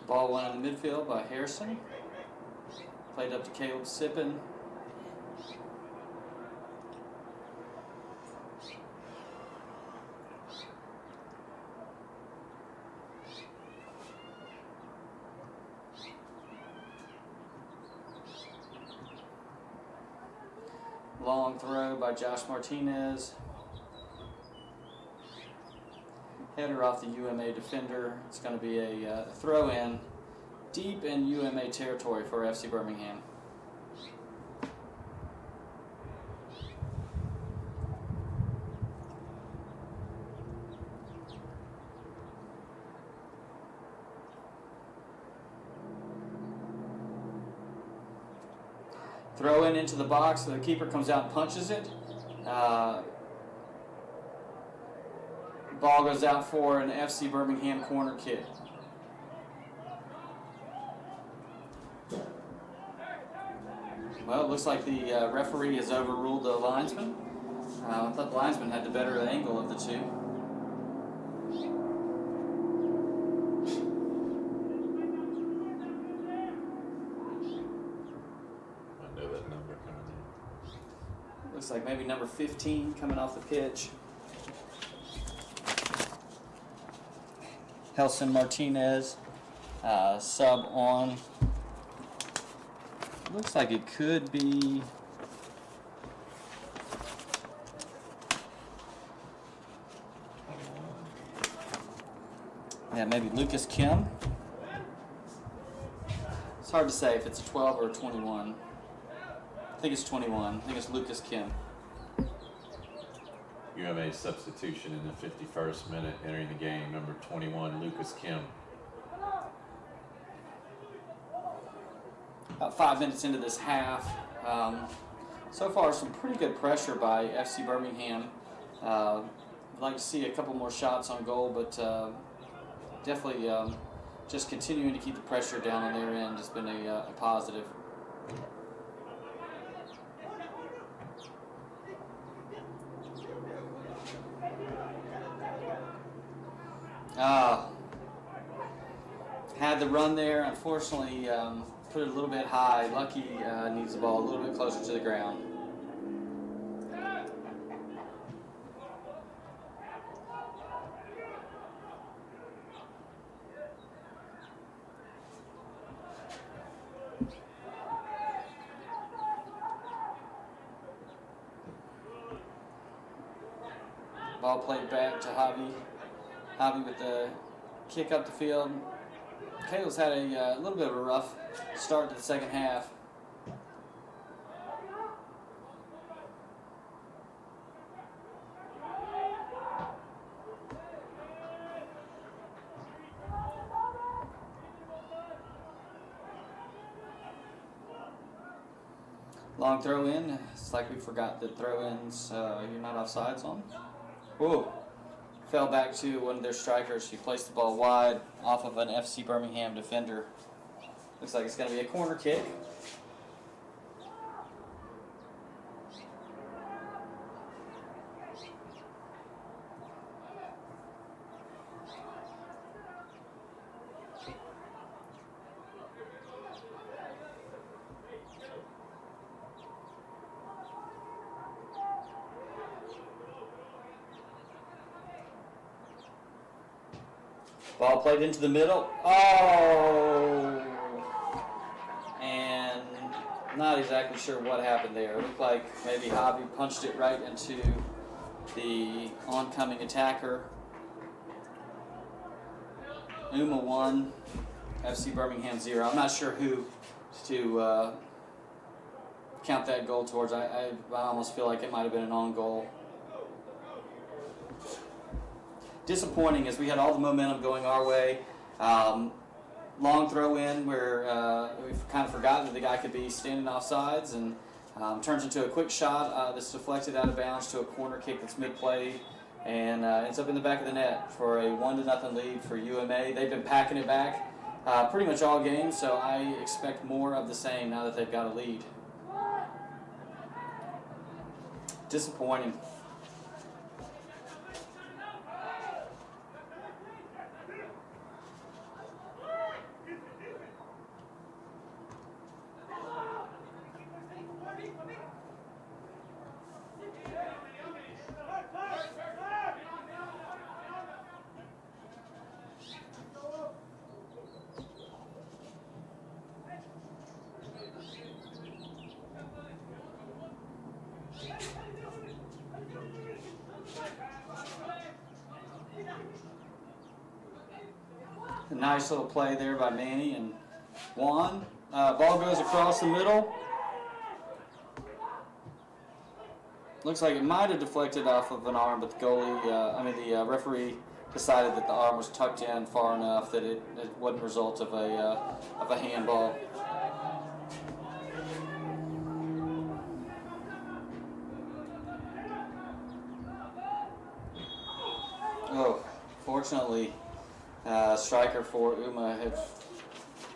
Ball went in the midfield by Harrison. Played up to Caleb Sippen. Long throw by Josh Martinez. Header off the UMA defender. It's going to be a throw-in deep in UMA territory for FC Birmingham. Throw in into the box, so the keeper comes out and punches it. Ball goes out for an FC Birmingham corner kick. Well, it looks like the referee has overruled the linesman. I thought the linesman had the better angle of the two. I know that number coming in. Looks like maybe number 15 coming off the pitch. Helson Martinez, sub on. Looks like it could be. Yeah, maybe Lucas Kim. It's hard to say if it's a 12 or a 21. I think it's 21. I think it's Lucas Kim. UMA substitution in the 51st minute, entering the game, number 21, Lucas Kim. About 5 minutes into this half. So far, some pretty good pressure by FC Birmingham. I'd like to see a couple more shots on goal, but definitely just continuing to keep the pressure down on their end has been a positive. Had the run there, unfortunately put it a little bit high. Lucky needs the ball a little bit closer to the ground. Ball played back to Javi. Javi with the kick up the field. Caleb's had a little bit of a rough start to the second half. Long throw in. It's like we forgot that throw ins you're not offsides on. Whoa. Fell back to one of their strikers. He placed the ball wide off of an FC Birmingham defender. Looks like it's going to be a corner kick. Ball played into the middle. Oh! And not exactly sure what happened there. It looked like maybe Javi punched it right into the oncoming attacker. Uma 1, FC Birmingham 0. I'm not sure who to count that goal towards. I almost feel like it might have been an on goal. Disappointing as we had all the momentum going our way. Long throw in where we've kind of forgotten that the guy could be standing off sides, and turns into a quick shot that's deflected out of bounds to a corner kick that's mid-play and ends up in the back of the net for a 1-0 lead for UMA. They've been packing it back pretty much all game, so I expect more of the same now that they've got a lead. Disappointing. A nice little play there by Manny and Juan. Ball goes across the middle. Looks like it might have deflected off of an arm, but the goalie, the referee decided that the arm was tucked in far enough that it wouldn't result of a handball. Oh, fortunately, striker for Uma had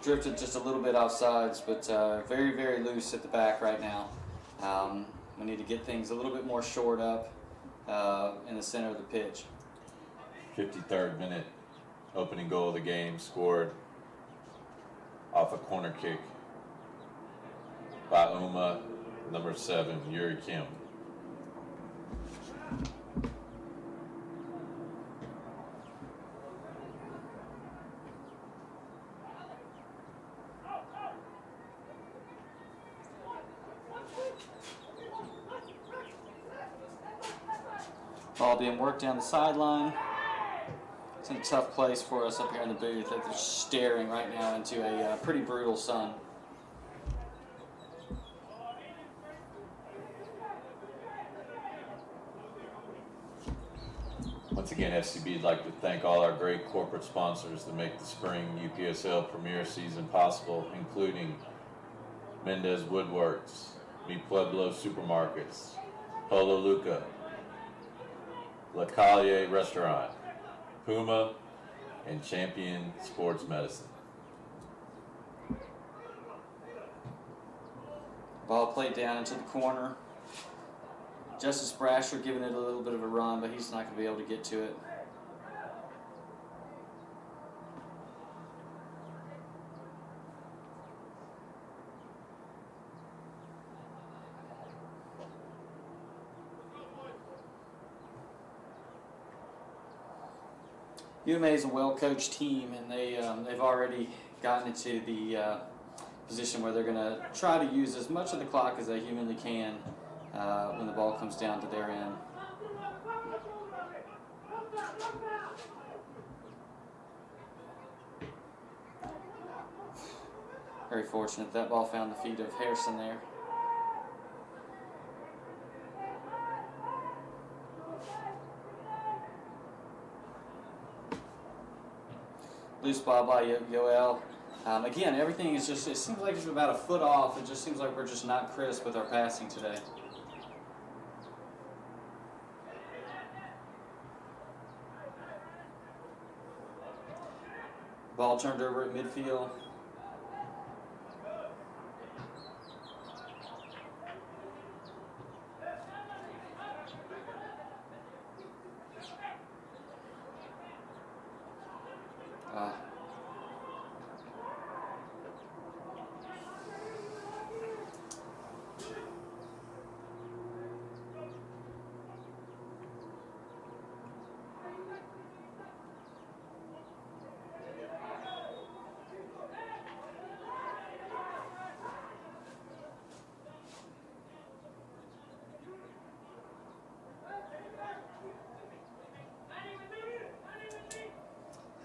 drifted just a little bit offsides, but very, very loose at the back right now. We need to get things a little bit more shored up. in the center of the pitch. 53rd minute, opening goal of the game, scored off a corner kick by Uma, number 7, Yuri Kim. Ball being worked down the sideline. It's in a tough place for us up here in the booth. They're staring right now into a pretty brutal sun. Once again, FCB would like to thank all our great corporate sponsors that make the spring UPSL Premier season possible, including Mendez Woodworks, Mi Pueblo Supermarkets, Polo Luca, La Calle Restaurant, Puma, and Champion Sports Medicine. Ball played down into the corner. Justice Brasher giving it a little bit of a run, but he's not going to be able to get to it. UMA is a well-coached team, and they've already gotten into the position where they're going to try to use as much of the clock as they humanly can when the ball comes down to their end. Very fortunate that ball found the feet of Harrison there. Loose ball by Yoel. Again, everything is just, it seems like it's about a foot off. It just seems like we're just not crisp with our passing today. Ball turned over at midfield.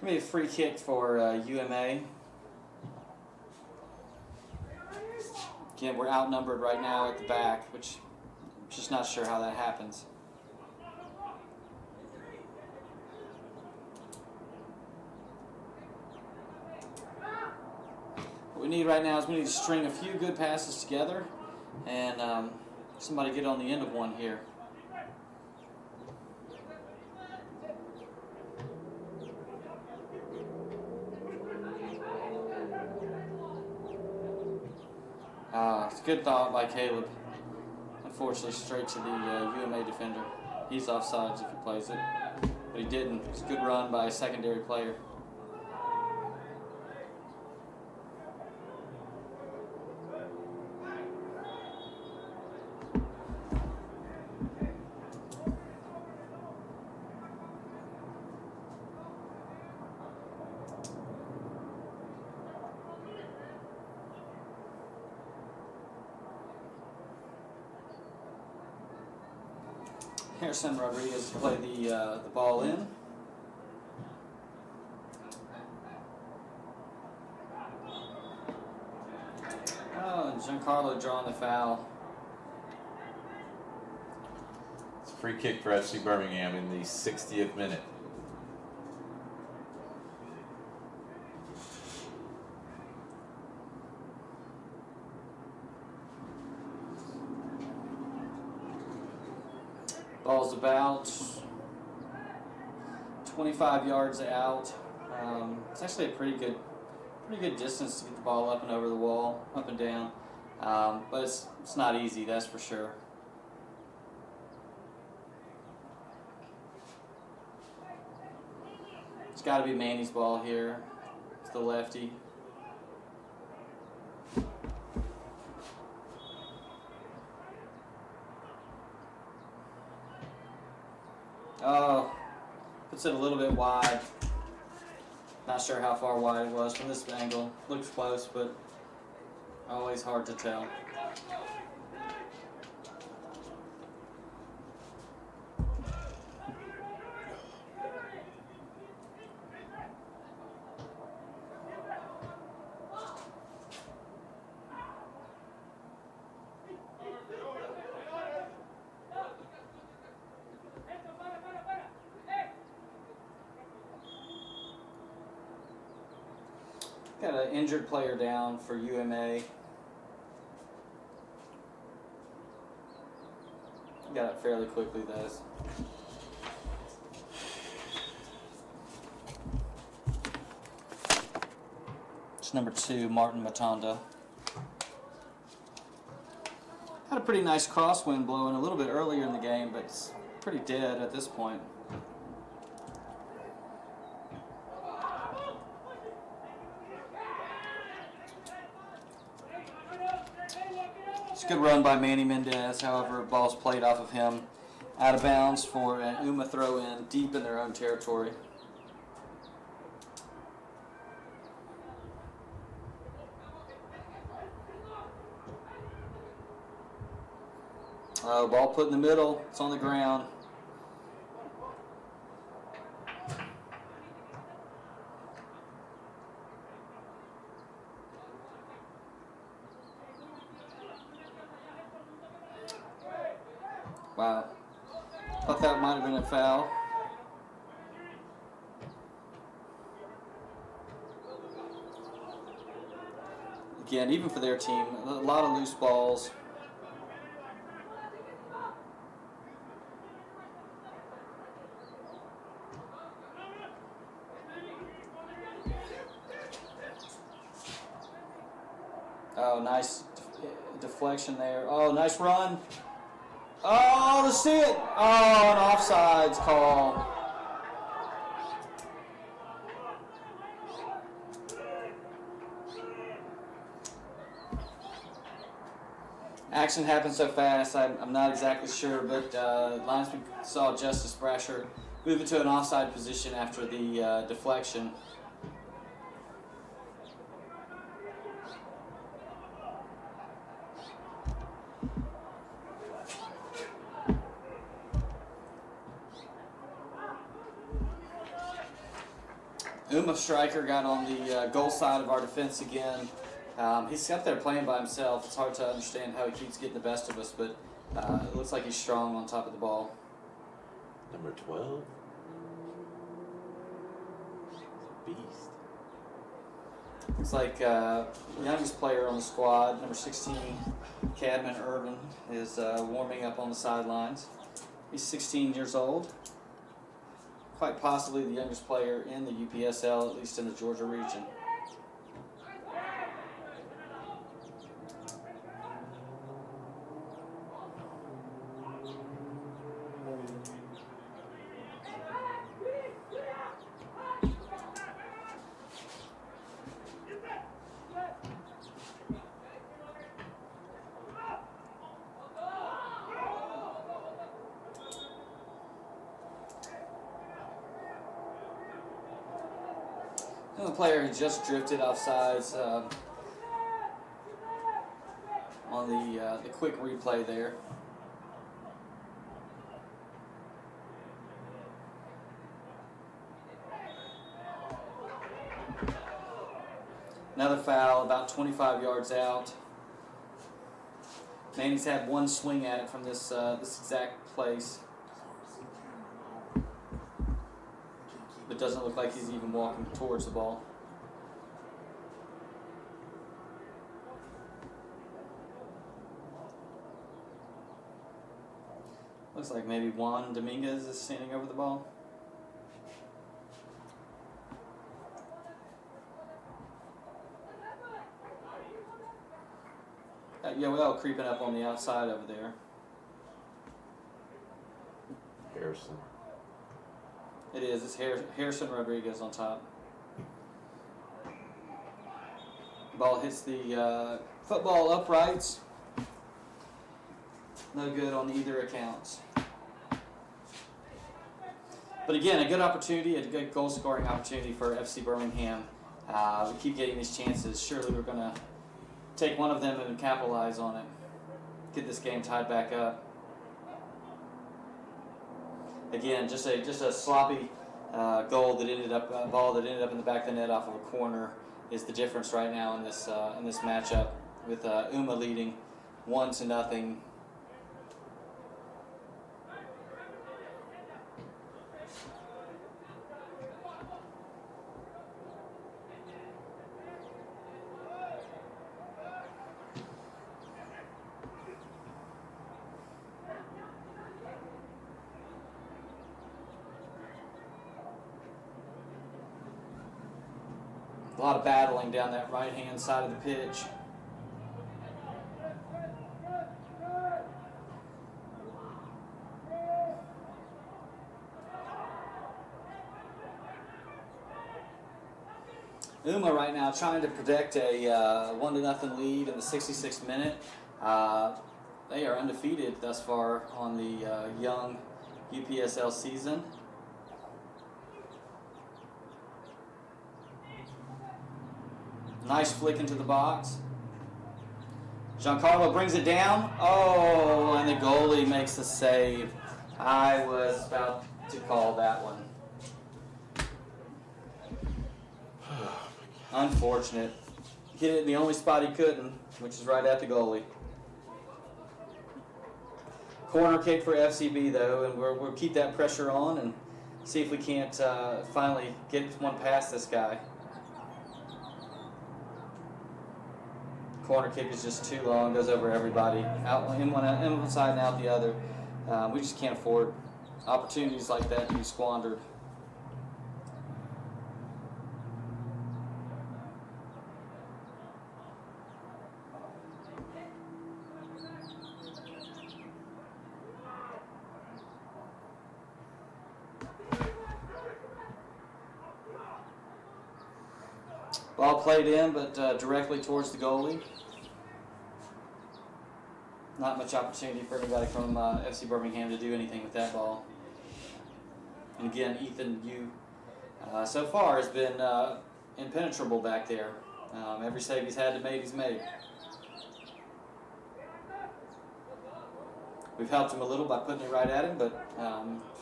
Maybe a free kick for UMA. Again, we're outnumbered right now at the back, which I'm just not sure how that happens. What we need right now is we need to string a few good passes together and somebody get on the end of one here. It's a good thought by Caleb. Unfortunately, straight to the UMA defender. He's offsides if he plays it, but he didn't. It's a good run by a secondary player. Harrison Rodriguez to play the ball in. Oh, and Giancarlo drawing the foul. It's a free kick for FC Birmingham in the 60th minute. Ball's about 25 yards out. It's actually a pretty good distance to get the ball up and over the wall, up and down. But it's not easy, that's for sure. It's got to be Manny's ball here. It's the lefty. Oh, puts it a little bit wide. Not sure how far wide it was from this angle. Looks close, but always hard to tell. Got an injured player down for UMA. Got it fairly quickly, though. It's number 2, Martin Matanda. Had a pretty nice crosswind blowing a little bit earlier in the game, but it's pretty dead at this point. It's a good run by Manny Mendez. However, ball's played off of him out of bounds for an UMA throw in deep in their own territory. Ball put in the middle. It's on the ground. Wow. Thought that might have been a foul. Again, even for their team, a lot of loose balls. Oh, nice deflection there. Oh, nice run. Oh, to see it. Oh, an offsides call. Action happened so fast, I'm not exactly sure, but linesman saw Justice Brasher move into an offside position after the deflection. Uma striker got on the goal side of our defense again. He's up there playing by himself. It's hard to understand how he keeps getting the best of us, but it looks like he's strong on top of the ball. Number 12. He's a beast. Looks like youngest player on the squad, number 16, Cadman Irvin, is warming up on the sidelines. He's 16 years old. Quite possibly the youngest player in the UPSL, at least in the Georgia region. The player who just drifted offsides on the quick replay there. Another foul, about 25 yards out. Manny's had one swing at it from this this exact place. But doesn't look like he's even walking towards the ball. Looks like maybe Juan Dominguez is standing over the ball. Yoel creeping up on the outside over there. Harrison. It is. It's Harrison Rodriguez on top. Ball hits the football uprights. No good on either accounts. But again, a good opportunity, a good goal-scoring opportunity for FC Birmingham. We keep getting these chances. Surely we're going to take one of them and capitalize on it. Get this game tied back up. Again, just a sloppy ball that ended up in the back of the net off of a corner is the difference right now in this matchup, with Uma leading 1-0. A lot of battling down that right-hand side of the pitch. Uma right now trying to protect a 1-0 lead in the 66th minute. They are undefeated thus far on the young UPSL season. Nice flick into the box. Giancarlo brings it down. Oh, and the goalie makes the save. I was about to call that one. Unfortunate. Hit it in the only spot he couldn't, which is right at the goalie. Corner kick for FCB though, and we'll keep that pressure on and see if we can't finally get one past this guy. Corner kick is just too long, goes over everybody, out in one side and out the other. We just can't afford opportunities like that to be squandered. Ball played in, but directly towards the goalie. Not much opportunity for anybody from FC Birmingham to do anything with that ball. And again, Ethan Yu so far has been impenetrable back there. Every save he's had to make, he's made. We've helped him a little by putting it right at him, but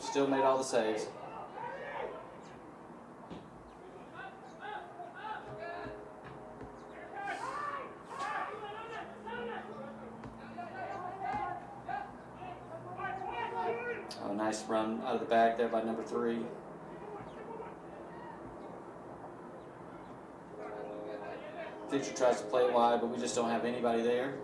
still made all the saves. Oh, nice run out of the back there by number 3. Fisher tries to play it wide, but we just don't have anybody there.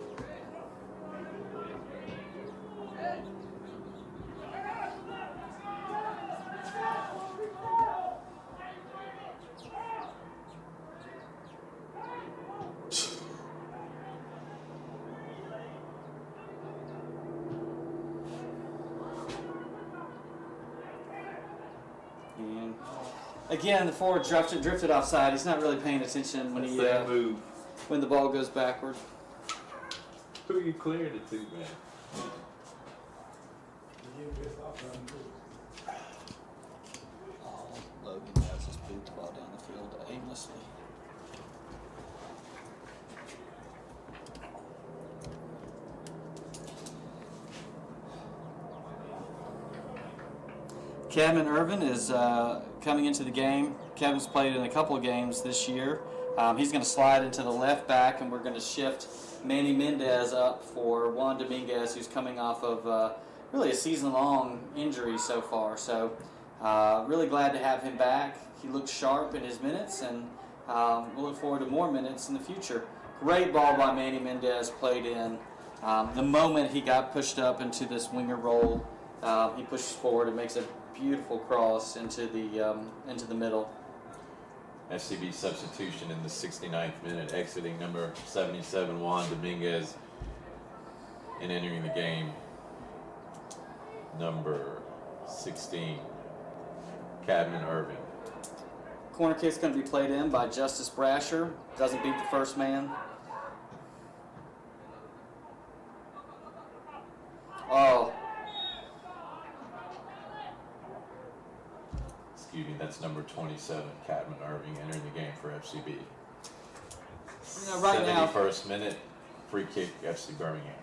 And again, the forward drifted offside. He's not really paying attention when when the ball goes backward. Who are you clearing it to, man? Oh, Logan has his boot the ball down the field aimlessly. Kevin Irvin is coming into the game. Kevin's played in a couple of games this year. He's going to slide into the left back, and we're going to shift Manny Mendez up for Juan Dominguez, who's coming off of really a season-long injury so far. So really glad to have him back. He looks sharp in his minutes, and we'll look forward to more minutes in the future. Great ball by Manny Mendez, played in. The moment he got pushed up into this winger role, he pushes forward and makes a beautiful cross into the middle. FCB substitution in the 69th minute, exiting number 77, Juan Dominguez, and entering the game, number 16, Cadman Irving. Corner kick's going to be played in by Justice Brasher. Doesn't beat the first man. Oh. Excuse me, that's number 27, Cadman Irving, entering the game for FCB. Right now, 71st minute, free kick, FC Birmingham.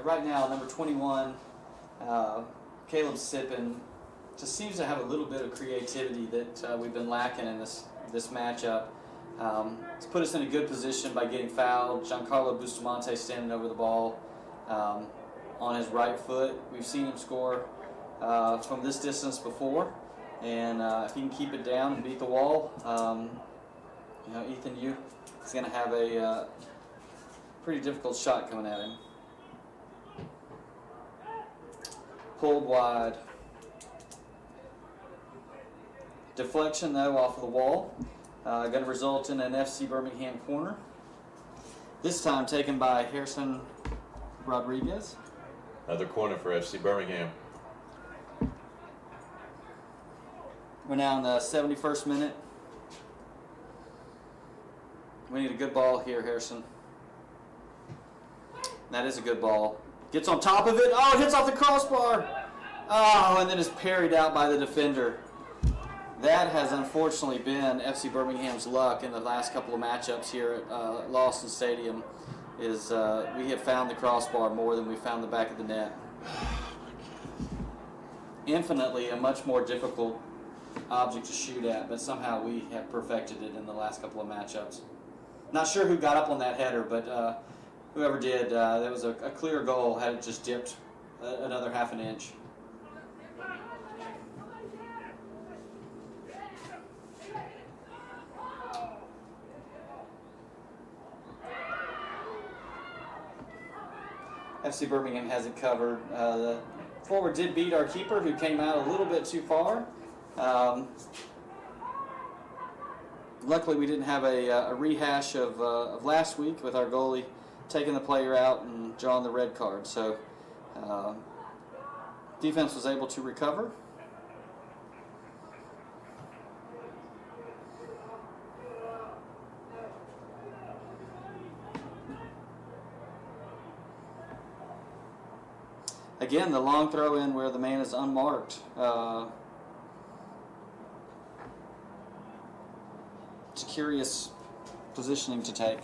right now, number 21, Caleb Sippin, just seems to have a little bit of creativity that we've been lacking in this matchup. He's put us in a good position by getting fouled. Giancarlo Bustamante standing over the ball on his right foot. We've seen him score from this distance before, and if he can keep it down and beat the wall, Ethan Yu is going to have a pretty difficult shot coming at him. Pulled wide. Deflection, though, off of the wall. Going to result in an FC Birmingham corner. This time taken by Harrison Rodriguez. Another corner for FC Birmingham. We're now in the 71st minute. We need a good ball here, Harrison. That is a good ball. Gets on top of it. Oh, it hits off the crossbar. Oh, and then is parried out by the defender. That has unfortunately been FC Birmingham's luck in the last couple of matchups here at Lawson Stadium. Is we have found the crossbar more than we found the back of the net. Infinitely a much more difficult object to shoot at, but somehow we have perfected it in the last couple of matchups. Not sure who got up on that header, but whoever did, that was a clear goal had it just dipped another half an inch. FC Birmingham has it covered. The forward did beat our keeper, who came out a little bit too far. Luckily, we didn't have a rehash of last week with our goalie taking the player out and drawing the red card. So defense was able to recover. Again, the long throw in where the man is unmarked. It's a curious positioning to take.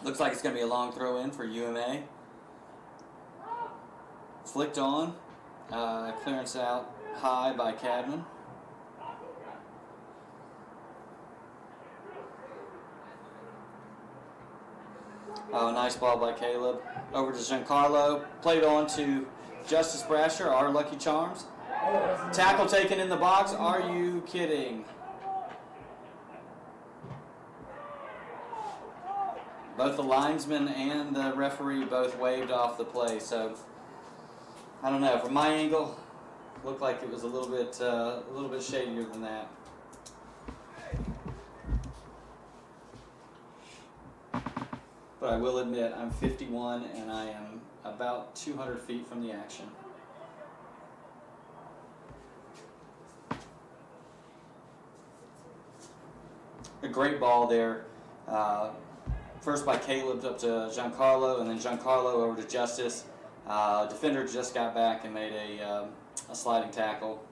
Looks like it's going to be a long throw in for UMA. Flicked on. Clearance out high by Cadman. Oh, nice ball by Caleb. Over to Giancarlo. Played on to Justice Brasher, our Lucky Charms. Tackle taken in the box. Are you kidding? Both the linesman and the referee both waved off the play, so I don't know. From my angle, looked like it was a little bit shadier than that. But I will admit, I'm 51 and I am about 200 feet from the action. A great ball there. First by Caleb up to Giancarlo, and then Giancarlo over to Justice. Defender just got back and made a sliding tackle.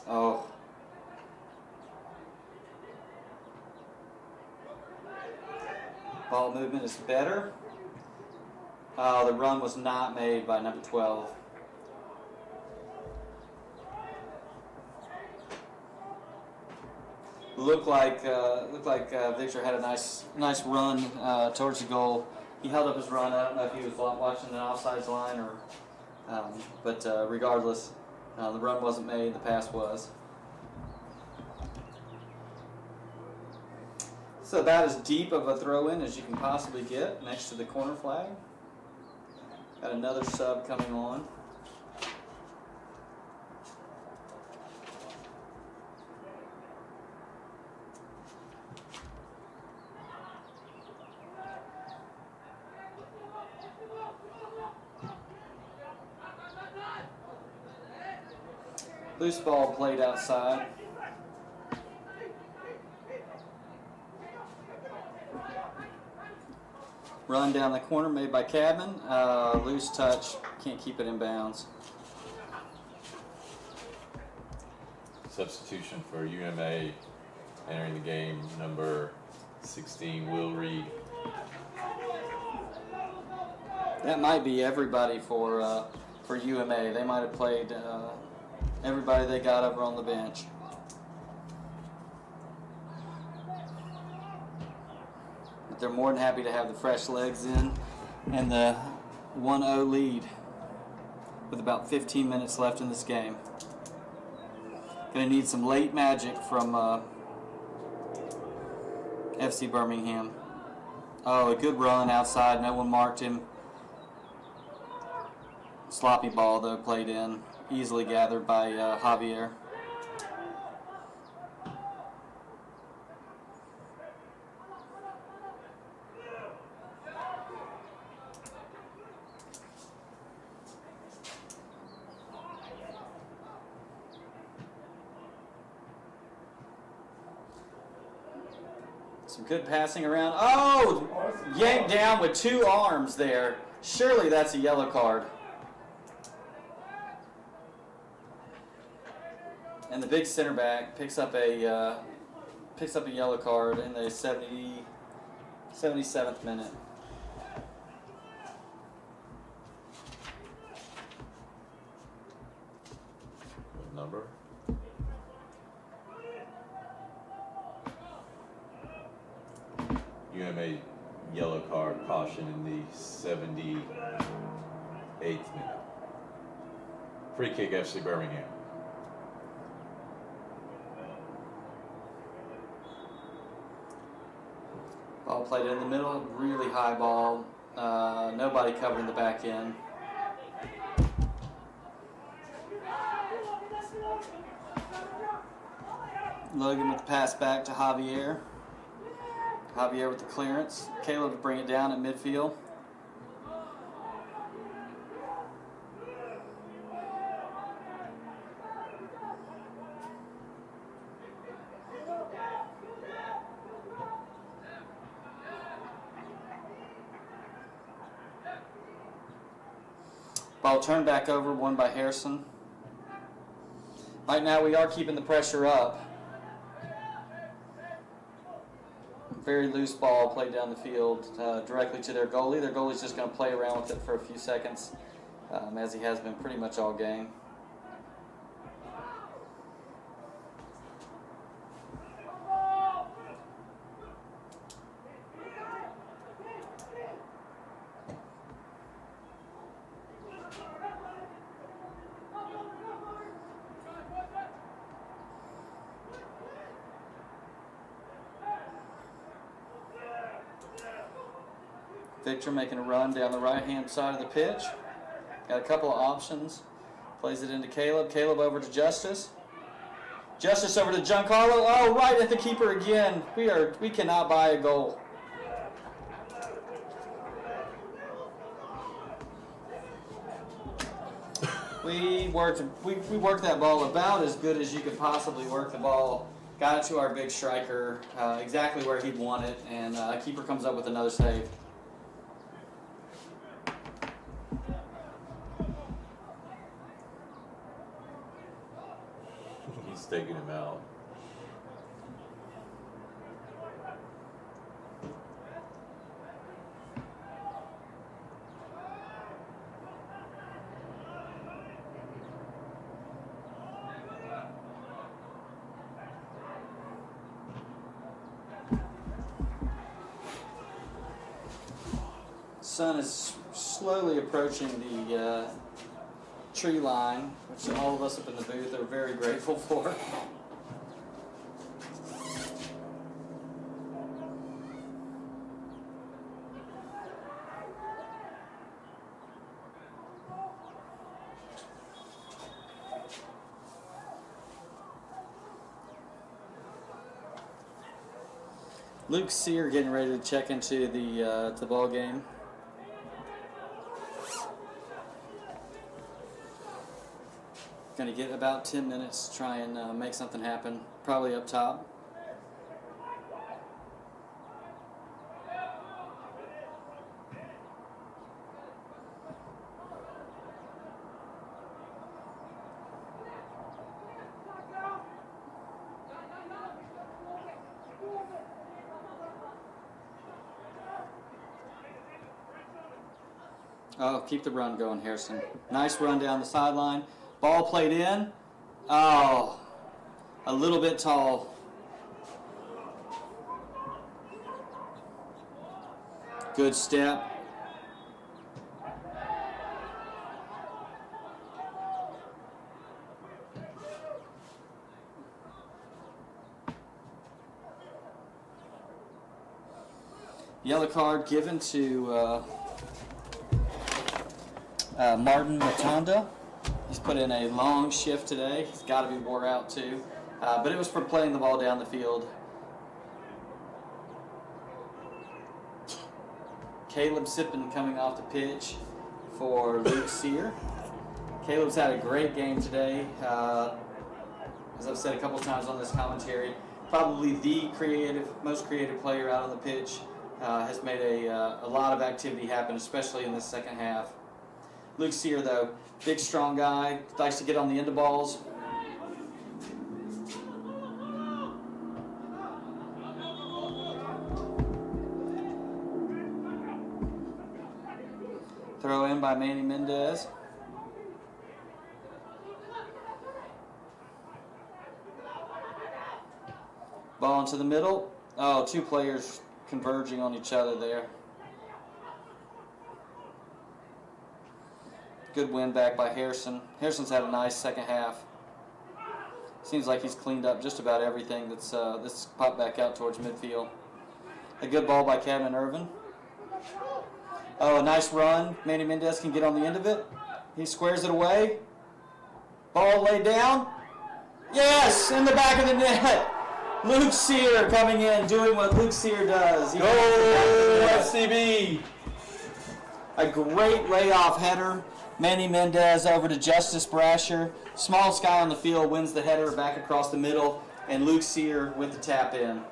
Oh. Ball movement is better. Oh, the run was not made by number 12. Looked like Victor had a nice run towards the goal. He held up his run. I don't know if he was watching the offsides line or, but regardless, the run wasn't made. The pass was. It's about as deep of a throw-in as you can possibly get next to the corner flag. Got another sub coming on. Loose ball played outside. Run down the corner made by Cadman. Loose touch. Can't keep it in bounds. Substitution for UMA entering the game, number 16, Will Reed. That might be everybody for UMA. They might have played everybody they got over on the bench. But they're more than happy to have the fresh legs in and the 1-0 lead with about 15 minutes left in this game. Going to need some late magic from FC Birmingham. Oh, a good run outside. No one marked him. Sloppy ball, though, played in. Easily gathered by Javier. Some good passing around. Oh! Yanked down with 2 arms there. Surely that's a yellow card. And the big center back picks up a yellow card in the 77th minute. What number? UMA yellow card caution in the 78th minute. Free kick FC Birmingham. Ball played in the middle, really high ball. Nobody covering the back end. Logan with the pass back to Javier. Javier with the clearance. Caleb to bring it down at midfield. Ball turned back over, won by Harrison. Right now we are keeping the pressure up. Very loose ball played down the field directly to their goalie. Their goalie's just going to play around with it for a few seconds, as he has been pretty much all game. Victor making a run down the right-hand side of the pitch. Got a couple of options. Plays it into Caleb. Caleb over to Justice. Justice over to Giancarlo. Oh, right at the keeper again. We cannot buy a goal. We worked that ball about as good as you could possibly work the ball. Got it to our big striker exactly where he'd want it, and keeper comes up with another save. He's taking him out. Sun is slowly approaching the tree line, which all of us up in the booth are very grateful for. Luke Sear getting ready to check into the ball game. Going to get about 10 minutes to try and make something happen, probably up top. Oh, keep the run going, Harrison. Nice run down the sideline. Ball played in. Oh, a little bit tall. Good step. Yellow card given to Martin Matanda. He's put in a long shift today. He's got to be wore out too. But it was for playing the ball down the field. Caleb Sippen coming off the pitch for Luke Sear. Caleb's had a great game today. As I've said a couple times on this commentary, probably the most creative player out on the pitch. Has made a lot of activity happen, especially in the second half. Luke Sear, though, big, strong guy, likes to get on the end of balls. Throw in by Manny Mendez. Ball into the middle. Oh, two players converging on each other there. Good win back by Harrison. Harrison's had a nice second half. Seems like he's cleaned up just about everything that's popped back out towards midfield. A good ball by Kevin Irvin. Oh, a nice run. Manny Mendez can get on the end of it. He squares it away. Ball laid down. Yes, in the back of the net. Luke Sear coming in, doing what Luke Sear does. Go FCB! A great layoff header. Manny Mendez over to Justice Brasher. Smallest guy on the field wins the header back across the middle, and Luke Sear with the tap in.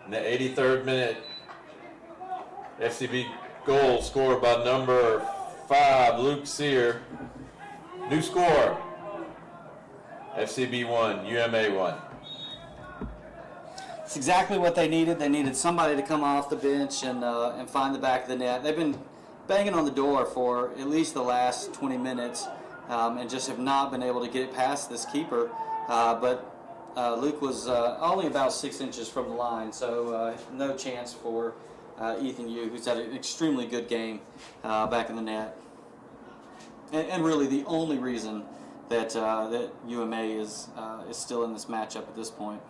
In the 83rd minute, FCB goal scored by number 5, Luke Sear. New score, FCB 1, UMA 1. It's exactly what they needed. They needed somebody to come off the bench and find the back of the net. They've been banging on the door for at least the last 20 minutes and just have not been able to get it past this keeper. But Luke was only about 6 inches from the line, so no chance for Ethan Yu, who's had an extremely good game back in the net. And really the only reason that UMA is still in this matchup at this point.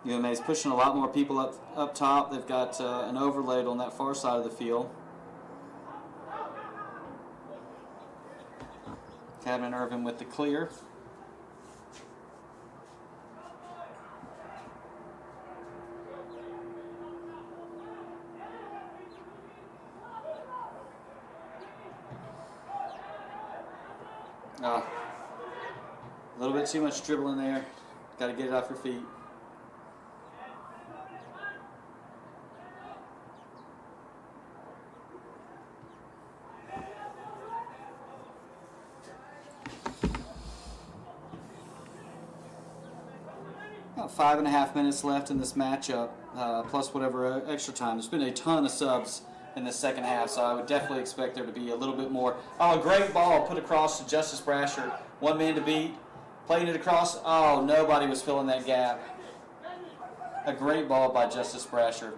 UMA's pushing a lot more people up top. They've got an overload on that far side of the field. Kevin Irvin with the clear. A little bit too much dribbling there. Got to get it off your feet. About 5.5 minutes left in this matchup, plus whatever extra time. There's been a ton of subs in the second half, so I would definitely expect there to be a little bit more. Oh, a great ball put across to Justice Brasher. One man to beat. Played it across. Oh, nobody was filling that gap. A great ball by Justice Brasher.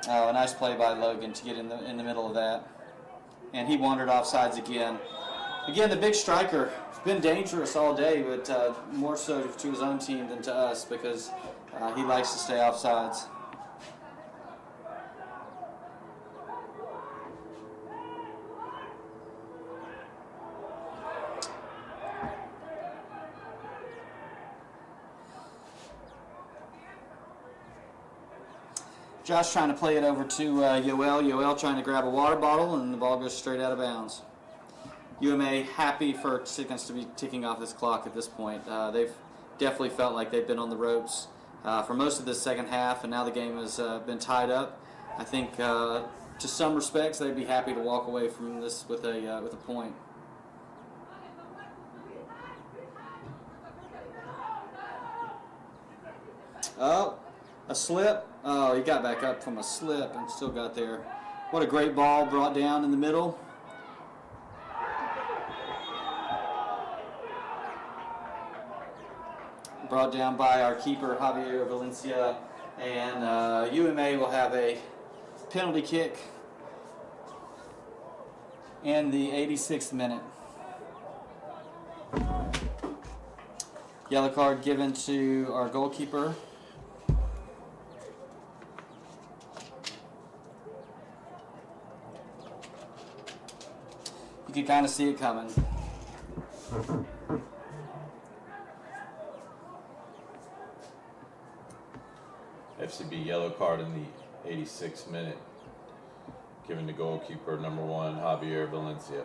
Oh, a nice play by Logan to get in the middle of that. And he wandered off sides again. Again, the big striker. He's been dangerous all day, but more so to his own team than to us because he likes to stay off sides. Josh trying to play it over to Yoel. Yoel trying to grab a water bottle, and the ball goes straight out of bounds. UMA happy for seconds to be ticking off this clock at this point. They've definitely felt like they've been on the ropes for most of this second half, and now the game has been tied up. I think to some respects they'd be happy to walk away from this with a point. Oh, a slip. Oh, he got back up from a slip and still got there. What a great ball brought down in the middle. Brought down by our keeper, Javier Valencia. And UMA will have a penalty kick in the 86th minute. Yellow card given to our goalkeeper. You can kind of see it coming. FCB yellow card in the 86th minute, given to goalkeeper number 1, Javier Valencia.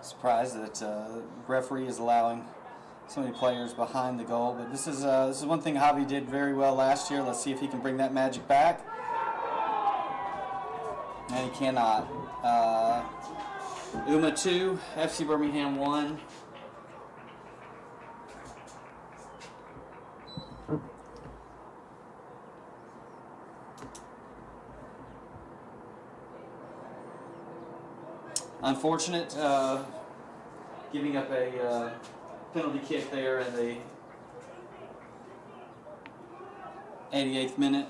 Surprised that the referee is allowing so many players behind the goal, but this is one thing Javi did very well last year. Let's see if he can bring that magic back. And he cannot. UMA 2, FC Birmingham 1. Unfortunate, giving up a penalty kick there in the 88th minute.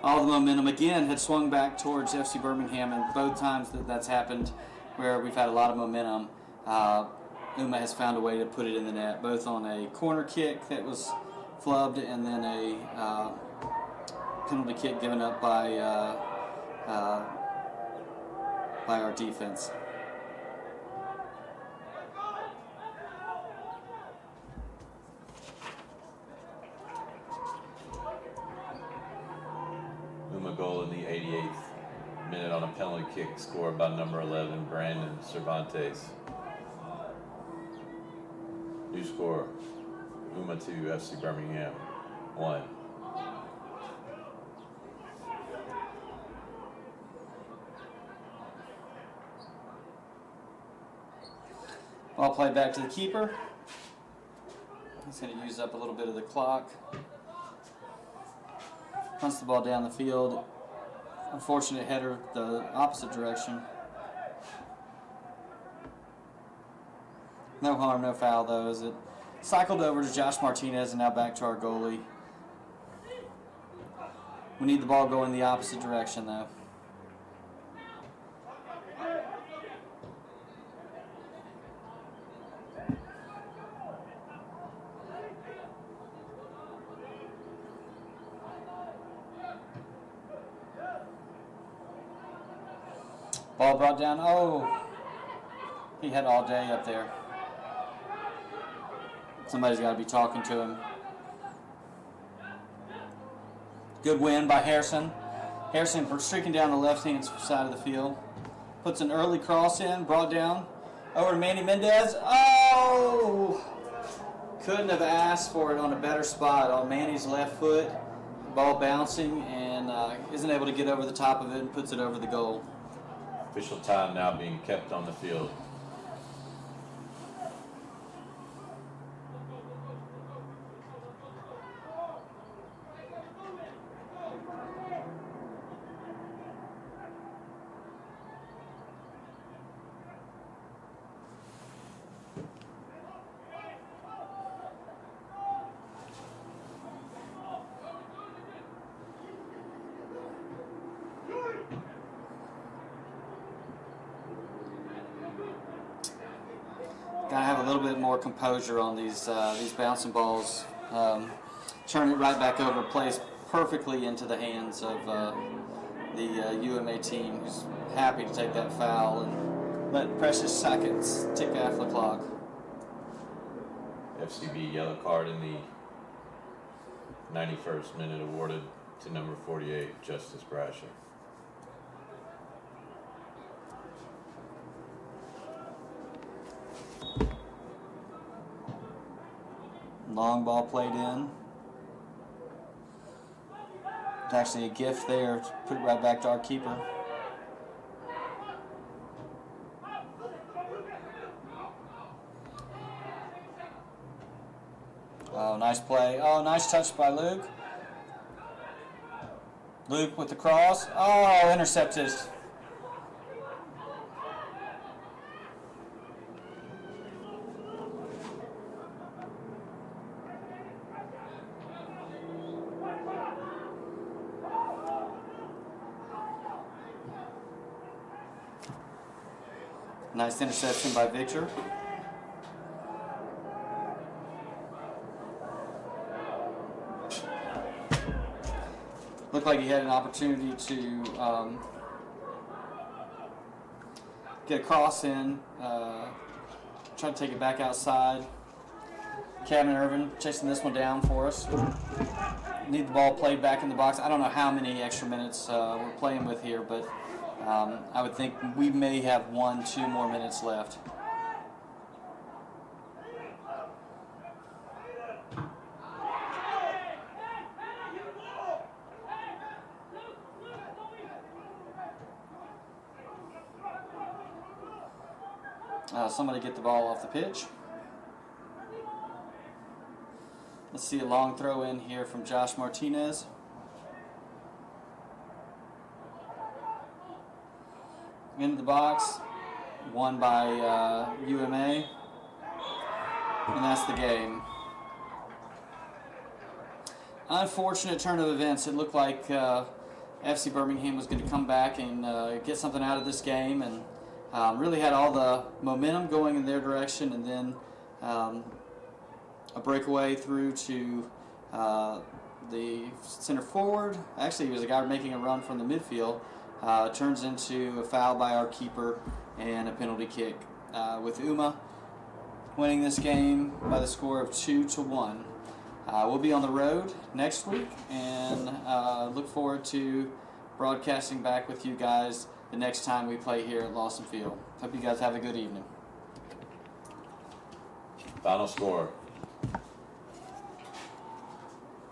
All the momentum again had swung back towards FC Birmingham, and both times that's happened where we've had a lot of momentum, UMA has found a way to put it in the net, both on a corner kick that was flubbed and then a penalty kick given up by our defense. UMA goal in the 88th minute on a penalty kick scored by number 11, Brandon Cervantes. New score, UMA 2, FC Birmingham 1. Ball played back to the keeper. He's going to use up a little bit of the clock. Punts the ball down the field. Unfortunate header the opposite direction. No harm, no foul though, as it cycled over to Josh Martinez and now back to our goalie. We need the ball going the opposite direction though. Ball brought down. Oh, he had all day up there. Somebody's got to be talking to him. Good win by Harrison. Harrison streaking down the left-hand side of the field. Puts an early cross in, brought down. Over to Manny Mendez. Oh! Couldn't have asked for it on a better spot on Manny's left foot. Ball bouncing and isn't able to get over the top of it and puts it over the goal. Official time now being kept on the field. a little bit more composure on these bouncing balls. Turn it right back over, plays perfectly into the hands of the UMA team, who's happy to take that foul and let precious seconds tick off the clock. FCB yellow card in the 91st minute awarded to number 48, Justice Brasher. Long ball played in. It's actually a gift there. Put it right back to our keeper. Oh, nice play. Oh, nice touch by Luke. Luke with the cross. Oh, intercepted. Nice interception by Victor. Looked like he had an opportunity to get a cross in, try to take it back outside. Kevin Irvin chasing this one down for us. Need the ball played back in the box. I don't know how many extra minutes we're playing with here, but I would think we may have 1-2 more minutes left. Somebody get the ball off the pitch. Let's see a long throw in here from Josh Martinez. Into the box, won by UMA, and that's the game. Unfortunate turn of events. It looked like FC Birmingham was going to come back and get something out of this game, and really had all the momentum going in their direction, and then a breakaway through to the center forward. Actually, he was a guy making a run from the midfield. Turns into a foul by our keeper and a penalty kick, with UMA winning this game by the score of 2-1. We'll be on the road next week, and look forward to broadcasting back with you guys the next time we play here at Lawson Field. Hope you guys have a good evening. Final score.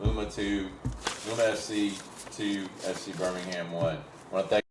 UMA FC 2, FC Birmingham 1. I want to thank